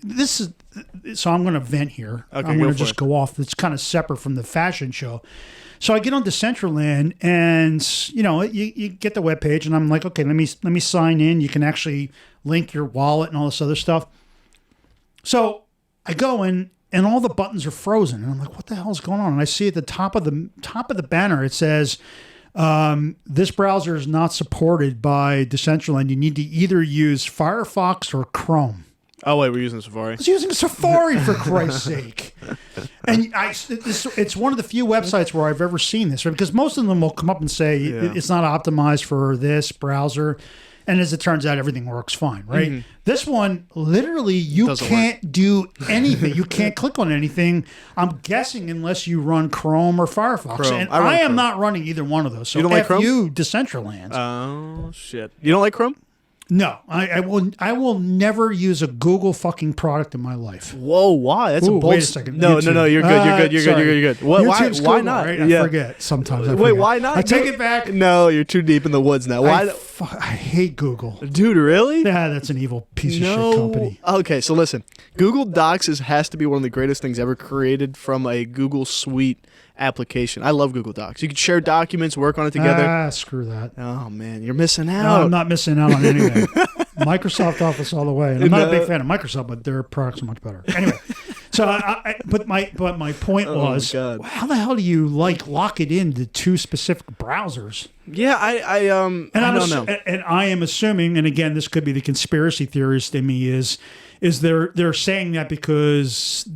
So I'm going to vent here.
Okay,
I'm going to just go off. It's kind of separate from the fashion show. So I get on Decentraland, and you get the webpage, and I'm like, okay, let me sign in. You can actually link your wallet and all this other stuff. So I go in, and all the buttons are frozen, and I'm like, what the hell is going on? And I see at the top of the banner it says, this browser is not supported by Decentraland. You need to either use Firefox or Chrome.
Oh, wait, we're using Safari.
I was using Safari, for Christ's sake. And it's one of the few websites where I've ever seen this, right? Because most of them will come up and say it's not optimized for this browser. And as it turns out, everything works fine, right? Mm-hmm. This one, literally, you can't do anything. You can't click on anything, I'm guessing, unless you run Chrome or Firefox. And I am not running either one of those. So
you don't like Chrome?
Decentraland.
Oh, shit. You don't like Chrome?
No, I will never use a Google fucking product in my life.
Whoa, why? That's a bold.
Wait a second.
No, you're good. You're good.
Why not? Right? I forget sometimes.
Wait, why not?
I take it back.
No, you're too deep in the woods now. Why?
I hate Google.
Dude, really?
Yeah, that's an evil piece of shit company.
Okay, so listen. Google Docs has to be one of the greatest things ever created from a Google Suite application. I love Google Docs. You can share documents, work on it together.
Screw that.
Oh, man, you're missing out.
No, I'm not missing out on anything. Microsoft Office all the way. And I'm not a big fan of Microsoft, but their products are much better. Anyway, so but my point was, how the hell do you lock it into two specific browsers?
Yeah, I don't know.
And I am assuming, and again, this could be the conspiracy theorist in me, is they're saying that because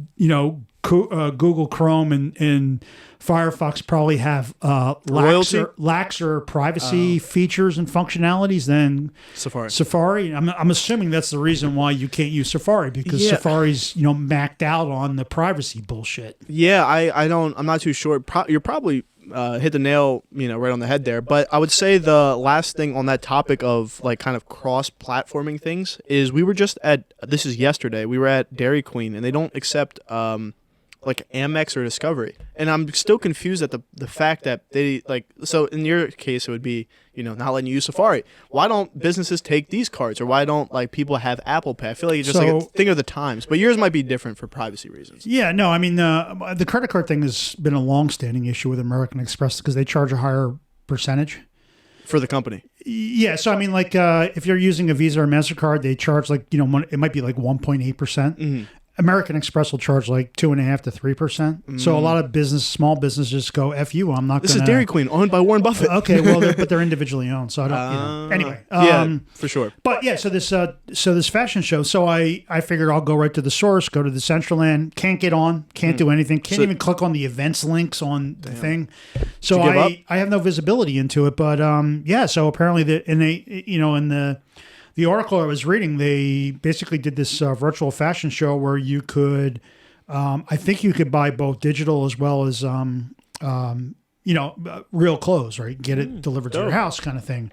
Google Chrome and Firefox probably have laxer privacy features and functionalities than Safari. I'm assuming that's the reason why you can't use Safari, because Safari's maxed out on the privacy bullshit.
Yeah, I'm not too sure. You're probably hit the nail right on the head there. But I would say the last thing on that topic of kind of cross-platforming things is this is yesterday, we were at Dairy Queen, and they don't accept Amex or Discovery. And I'm still confused at the fact that they so in your case it would be not letting you use Safari. Why don't businesses take these cards, or why don't people have Apple Pay? I feel like it's just a thing of the times, but yours might be different for privacy reasons.
Yeah, no, I mean the credit card thing has been a long-standing issue with American Express because they charge a higher percentage
for the company.
Yeah, so I mean if you're using a Visa or MasterCard, they charge it might be 1.8%. Mm-hmm. American Express will charge 2.5% to 3%. So a lot of small businesses go, F you, I'm not going to...
This is Dairy Queen, owned by Warren Buffett.
Okay, well, but they're individually owned, so I don't, Anyway.
Yeah, for sure.
But yeah, so this fashion show, so I figured I'll go right to the source, go to the Decentraland, can't get on, can't do anything, can't even click on the events links on the thing. So I have no visibility into it, but so apparently in the the article I was reading, they basically did this virtual fashion show where you could, I think you could buy both digital as well as, real clothes, right? Get it delivered to your house kind of thing.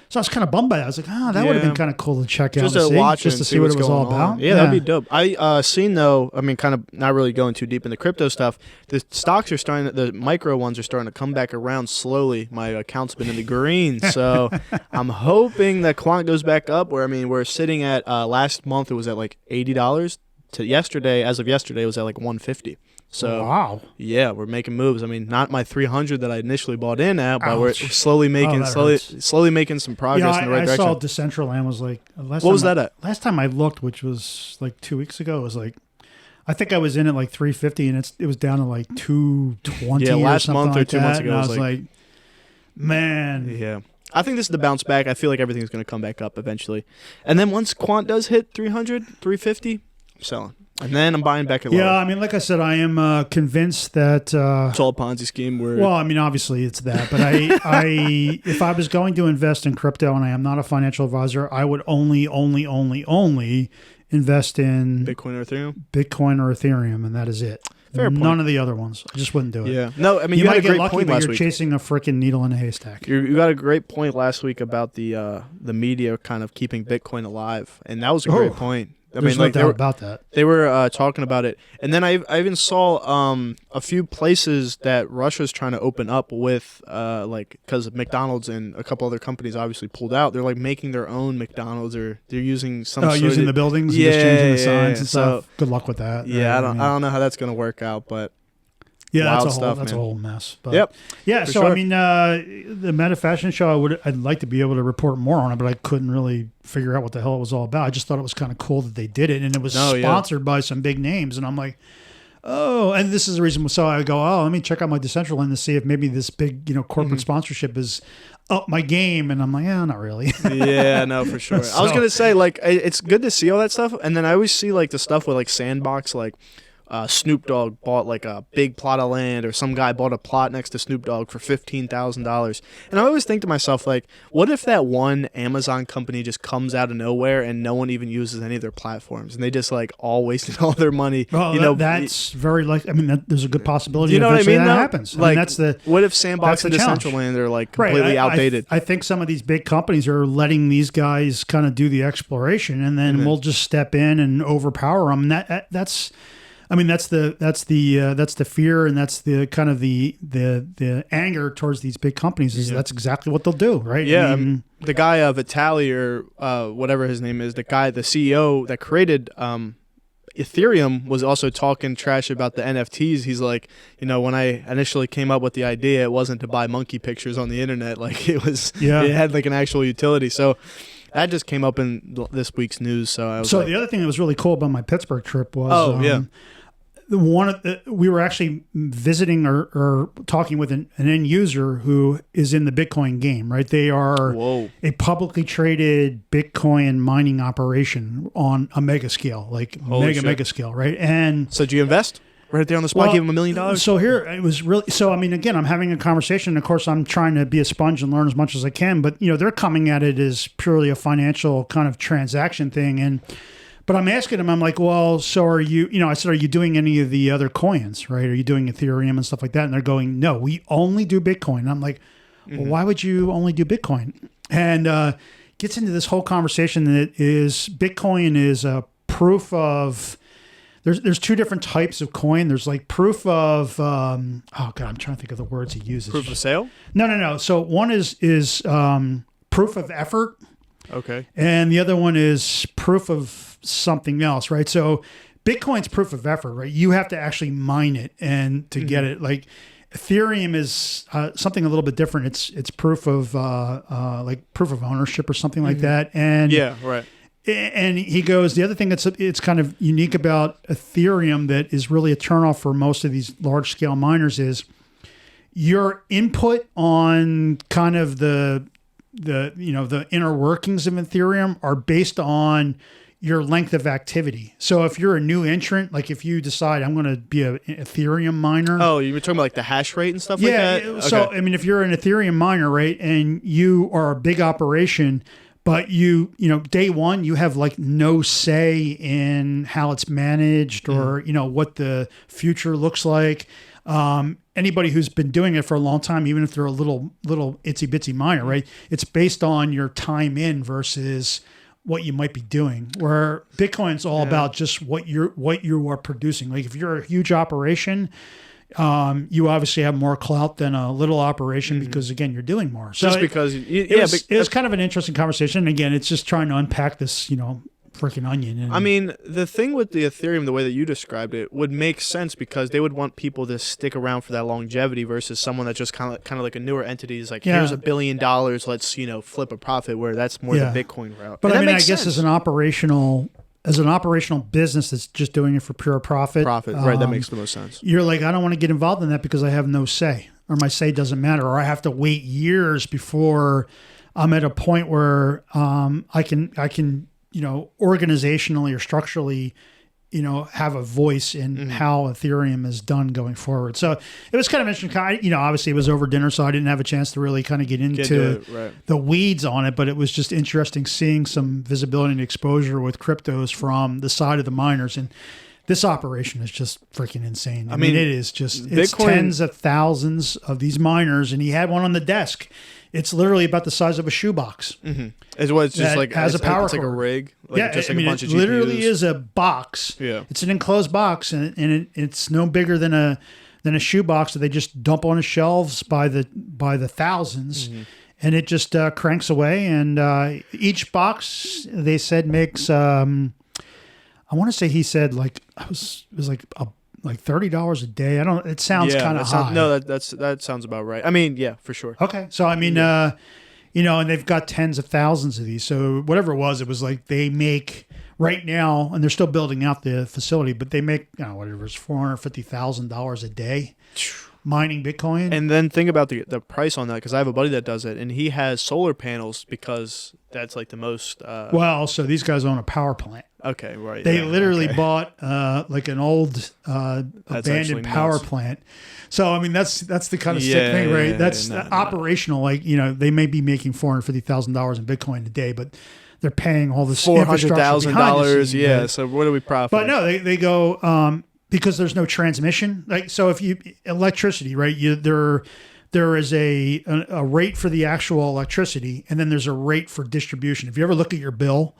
So I was kind of bummed by that. I was like, that would have been kind of cool to check out
just to see
what it was all about.
Yeah, that'd be dope. I seen though, I mean, kind of not really going too deep in the crypto stuff. The stocks are the micro ones are starting to come back around slowly. My account's been in the green, so I'm hoping that quant goes back up. Where I mean, we're sitting at last month it was at like $80 to yesterday. As of yesterday, it was at like $150. So
wow,
yeah, we're making moves. I mean, not my 300 that I initially bought in at, but we're slowly making slowly making some progress in the right direction.
I saw Decentraland was like
what was that at?
Last time I looked, which was like 2 weeks ago, it was like I think I was in at like 350, and it was down to like 220.
Yeah, last
or
month or 2 months
that,
ago,
and I was like, man,
yeah. I think this is the bounce back. I feel like everything's going to come back up eventually, and then once quant does hit 300, 350, I'm selling. And then I'm buying back at lower.
Yeah, I mean, like I said, I am convinced that
it's all a Ponzi scheme.
Well, I mean, obviously it's that, but I if I was going to invest in crypto, and I am not a financial advisor, I would only invest in
Bitcoin
or Ethereum, and that is it.
Fair point.
None of the other ones. I just wouldn't do it.
Yeah. No, I mean, you
might
had a
get
great
lucky,
point
but
last
you're
week.
chasing a freaking needle in a haystack.
You got a great point last week about the media kind of keeping Bitcoin alive, and that was a great point.
There's no doubt about that.
They were talking about it. And then I even saw a few places that Russia's trying to open up with, because McDonald's and a couple other companies obviously pulled out. They're like making their own McDonald's, or they're using some
using the buildings and just changing the signs and stuff. Good luck with that.
Yeah, I don't know how that's going to work out, but
yeah, that's
a
whole mess. But
yep.
Yeah, so sure. I mean, the Meta Fashion Show, I'd like to be able to report more on it, but I couldn't really figure out what the hell it was all about. I just thought it was kind of cool that they did it, and it was sponsored by some big names, and I'm like, oh, and this is the reason. So I go, let me check out my Decentraland to see if maybe this big, corporate sponsorship is up my game, and I'm like, not really.
Yeah, no, for sure. I was gonna say, like, it's good to see all that stuff, and then I always see like the stuff with like Sandbox, like. Snoop Dogg bought like a big plot of land, or some guy bought a plot next to Snoop Dogg for $15,000. And I always think to myself, like, what if that one Amazon company just comes out of nowhere and no one even uses any of their platforms, and they just like all wasted all their money?
Well, that's very like. I mean, there's a good possibility.
You know what I mean?
That happens.
Like,
that's the.
What if Sandbox and Decentraland are like completely outdated?
I think some of these big companies are letting these guys kind of do the exploration, and then we'll just step in and overpower them. And that's. I mean, that's the fear, and that's the kind of the anger towards these big companies. That's exactly what they'll do, right?
Yeah, I mean, the guy Vitalik, or whatever his name is, the CEO that created Ethereum, was also talking trash about the NFTs. He's like, when I initially came up with the idea, it wasn't to buy monkey pictures on the internet. Like it was, it had like an actual utility. So. That just came up in this week's news. So
the other thing that was really cool about my Pittsburgh trip was we were actually visiting or talking with an end user who is in the Bitcoin game, right? They are a publicly traded Bitcoin mining operation on a mega scale, like mega scale, right? And
so did you invest? Right there on the spot, give him $1 million.
So here it was really. So I mean, again, I'm having a conversation. And of course, I'm trying to be a sponge and learn as much as I can. But they're coming at it as purely a financial kind of transaction thing. But I'm asking them. I'm like, well, so are you? I said, are you doing any of the other coins? Right? Are you doing Ethereum and stuff like that? And they're going, no, we only do Bitcoin. And I'm like, well, why would you only do Bitcoin? And gets into this whole conversation that is Bitcoin is a proof of. There's two different types of coin. There's like proof of I'm trying to think of the words he uses.
Proof of sale?
No. So one is proof of effort.
Okay.
And the other one is proof of something else, right? So Bitcoin's proof of effort, right? You have to actually mine it and to get it. Like Ethereum is something a little bit different. It's proof of like proof of ownership or something like that. And
yeah, right.
And he goes, the other thing it's kind of unique about Ethereum that is really a turnoff for most of these large scale miners is your input on kind of the inner workings of Ethereum are based on your length of activity. So if you're a new entrant, like if you decide I'm going to be an Ethereum miner.
Oh, you were talking about like the hash rate and stuff like that?
Yeah. So, I mean, if you're an Ethereum miner, right, and you are a big operation, But day one, you have like no say in how it's managed or, what the future looks like. Anybody who's been doing it for a long time, even if they're a little itsy bitsy miner, right? It's based on your time in versus what you might be doing. Where Bitcoin's all about just what you are producing. Like if you're a huge operation, you obviously have more clout than a little operation because again, you're doing more. So it was kind of an interesting conversation. And again, it's just trying to unpack this, freaking onion. And,
I mean, the thing with the Ethereum, the way that you described it, would make sense because they would want people to stick around for that longevity versus someone that's just kind of like a newer entity is like, here's $1 billion, let's flip a profit. Where that's more the Bitcoin route.
But I guess sense. as an operational business that's just doing it for pure profit.
Right? That makes the most sense.
You're like, I don't want to get involved in that because I have no say, or my say doesn't matter, or I have to wait years before I'm at a point where I can organizationally or structurally, have a voice in how Ethereum is done going forward. So it was kind of interesting. Obviously it was over dinner, so I didn't have a chance to really kind of get into the weeds on it, but it was just interesting seeing some visibility and exposure with cryptos from the side of the miners. And this operation is just freaking insane. I mean, it is just, it's tens of thousands of these miners, and he had one on the desk. It's literally about the size of a shoebox.
Mm-hmm. It's just like
has a power cord.
Like a rig.
A bunch of GPUs. Literally is a box.
Yeah,
it's an enclosed box, and it's no bigger than a shoebox that they just dump on the shelves by the thousands, and it just cranks away. And each box, they said, makes I want to say he said like it was like $30 a day. I don't. It sounds kind of high.
No, that sounds about right. I mean, yeah, for sure.
Okay, so I mean, and they've got tens of thousands of these. So whatever it was like they make right now, and they're still building out the facility, but they make whatever it's $450,000 a day mining Bitcoin.
And then think about the price on that, because I have a buddy that does it, and he has solar panels because that's like the most.
So these guys own a power plant.
Okay, right.
They literally bought like an old abandoned power plant. So I mean, that's the kind of sick thing, right? That's operational. Like they may be making $450,000 in Bitcoin a day, but they're paying all this
$400,000. Yeah. So what are we profiting?
But no, they go because there's no transmission. Like so, if you electricity, right? There is a rate for the actual electricity, and then there's a rate for distribution. If you ever look at your bill.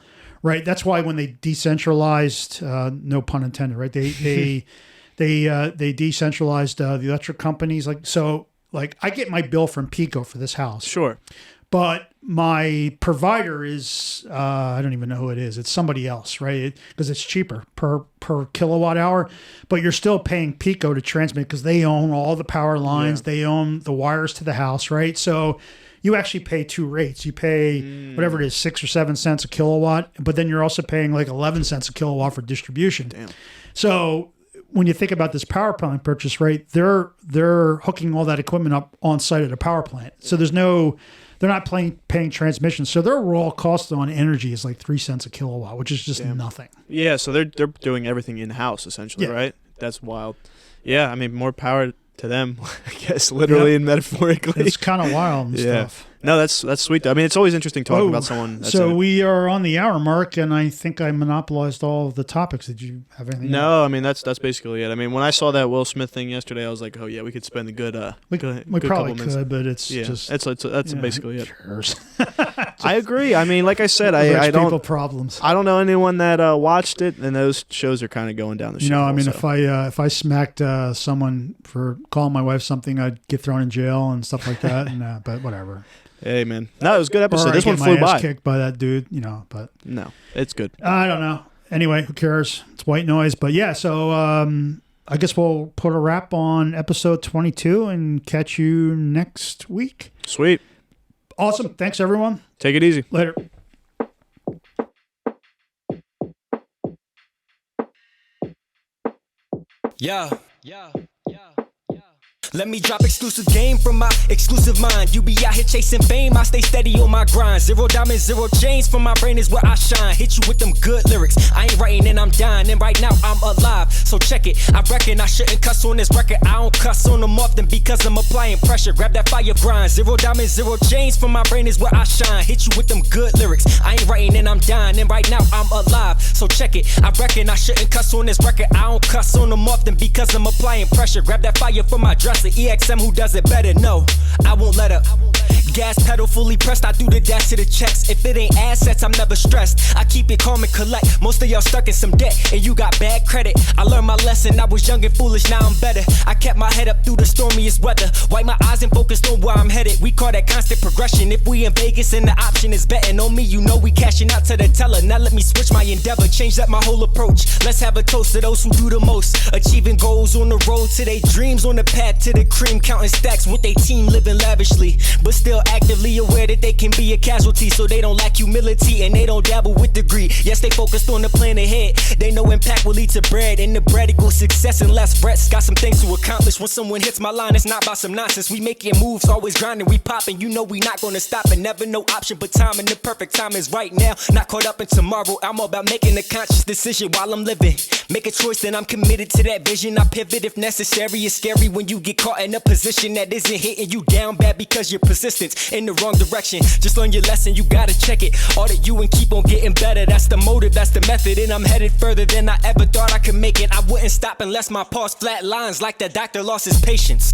Right, that's why when they decentralized, no pun intended, right? They decentralized the electric companies. Like I get my bill from Pico for this house.
Sure,
but my provider is I don't even know who it is. It's somebody else, right? Because it's cheaper per kilowatt hour. But you're still paying Pico to transmit because they own all the power lines. Yeah. They own the wires to the house, right? So. You actually pay two rates. You pay whatever it is, 6 or 7 cents a kilowatt, but then you're also paying like 11 cents a kilowatt for distribution.
Damn.
So when you think about this power plant purchase, right, they're hooking all that equipment up on site at a power plant. So they're not paying transmission. So their raw cost on energy is like 3 cents a kilowatt, which is just nothing.
Yeah. So they're doing everything in house essentially, right? That's wild. Yeah. I mean, more power to them, I guess, literally and metaphorically.
It's kind of wild and stuff.
No, that's sweet. I mean, it's always interesting talking about someone. That's
we are on the hour mark, and I think I monopolized all of the topics. Did you have anything?
No, I mean that's basically it. I mean, when I saw that Will Smith thing yesterday, I was like, oh yeah, we could spend a good.
We probably could, but it's just
that's basically it. I agree. I mean, like I said, I don't
people problems.
I don't know anyone that watched it, and those shows are kind of going down the.
I mean, if I smacked someone for calling my wife something, I'd get thrown in jail and stuff like that. And but whatever.
Hey man, no, it was a good episode. This one flew by.
My ass kicked by that dude, but
no, it's good.
I don't know. Anyway, who cares? It's white noise. But yeah, so I guess we'll put a wrap on episode 22 and catch you next week.
Sweet.
Awesome. Thanks everyone.
Take it easy.
Later.
Yeah. Let me drop exclusive game from my exclusive mind. You be out here chasing fame, I stay steady on my grind. 0 diamonds, 0 chains, from my brain is where I shine. Hit you with them good lyrics, I ain't writing and I'm dying. And right now I'm alive. so check it. I reckon I shouldn't cuss on this record. I don't cuss on them often because I'm applying pressure. Grab that fire grind. 0 diamonds, 0 chains. For my brain is where I shine. Hit you with them good lyrics. I ain't writing and I'm dying, and right now I'm alive, so check it. I reckon I shouldn't cuss on this record. I don't cuss on them often because I'm applying pressure. Grab that fire from my dresser. EXM, who does it better? No, I won't let up. Gas pedal fully pressed, I do the dash to the checks. If it ain't assets, I'm never stressed. I keep it calm and collect. Most of y'all stuck in some debt, and you got bad credit. I learned my lesson, I was young and foolish, now I'm better. I kept my head up through the stormiest weather. Wipe my eyes and focused on where I'm headed. We call that constant progression. If we in Vegas and the option is betting on me, you know we cashing out to the teller. Now let me switch my endeavor, change up my whole approach. Let's have a toast to those who do the most. Achieving goals on the road to their dreams, on the path to the cream, counting stacks with their team, living lavishly, but still actively aware that they can be a casualty, so they don't lack humility and they don't dabble with the greed. Yes, they focused on the plan ahead. They know impact will lead to bread, and the bread equals success and less threats. Got some things to accomplish. When someone hits my line, it's not about some nonsense. We making moves, always grinding, we popping. You know we not gonna stop, and never no option but time, and the perfect time is right now. Not caught up in tomorrow. I'm all about making a conscious decision while I'm living. Make a choice, then I'm committed to that vision. I pivot if necessary. It's scary when you get caught in a position that isn't hitting you down bad because you're persistent in the wrong direction. Just learn your lesson, you gotta check it. Audit you and keep on getting better. That's the motive, that's the method, and I'm headed further than I ever thought I could make it. I wouldn't stop unless my pulse flat lines like the doctor lost his patience.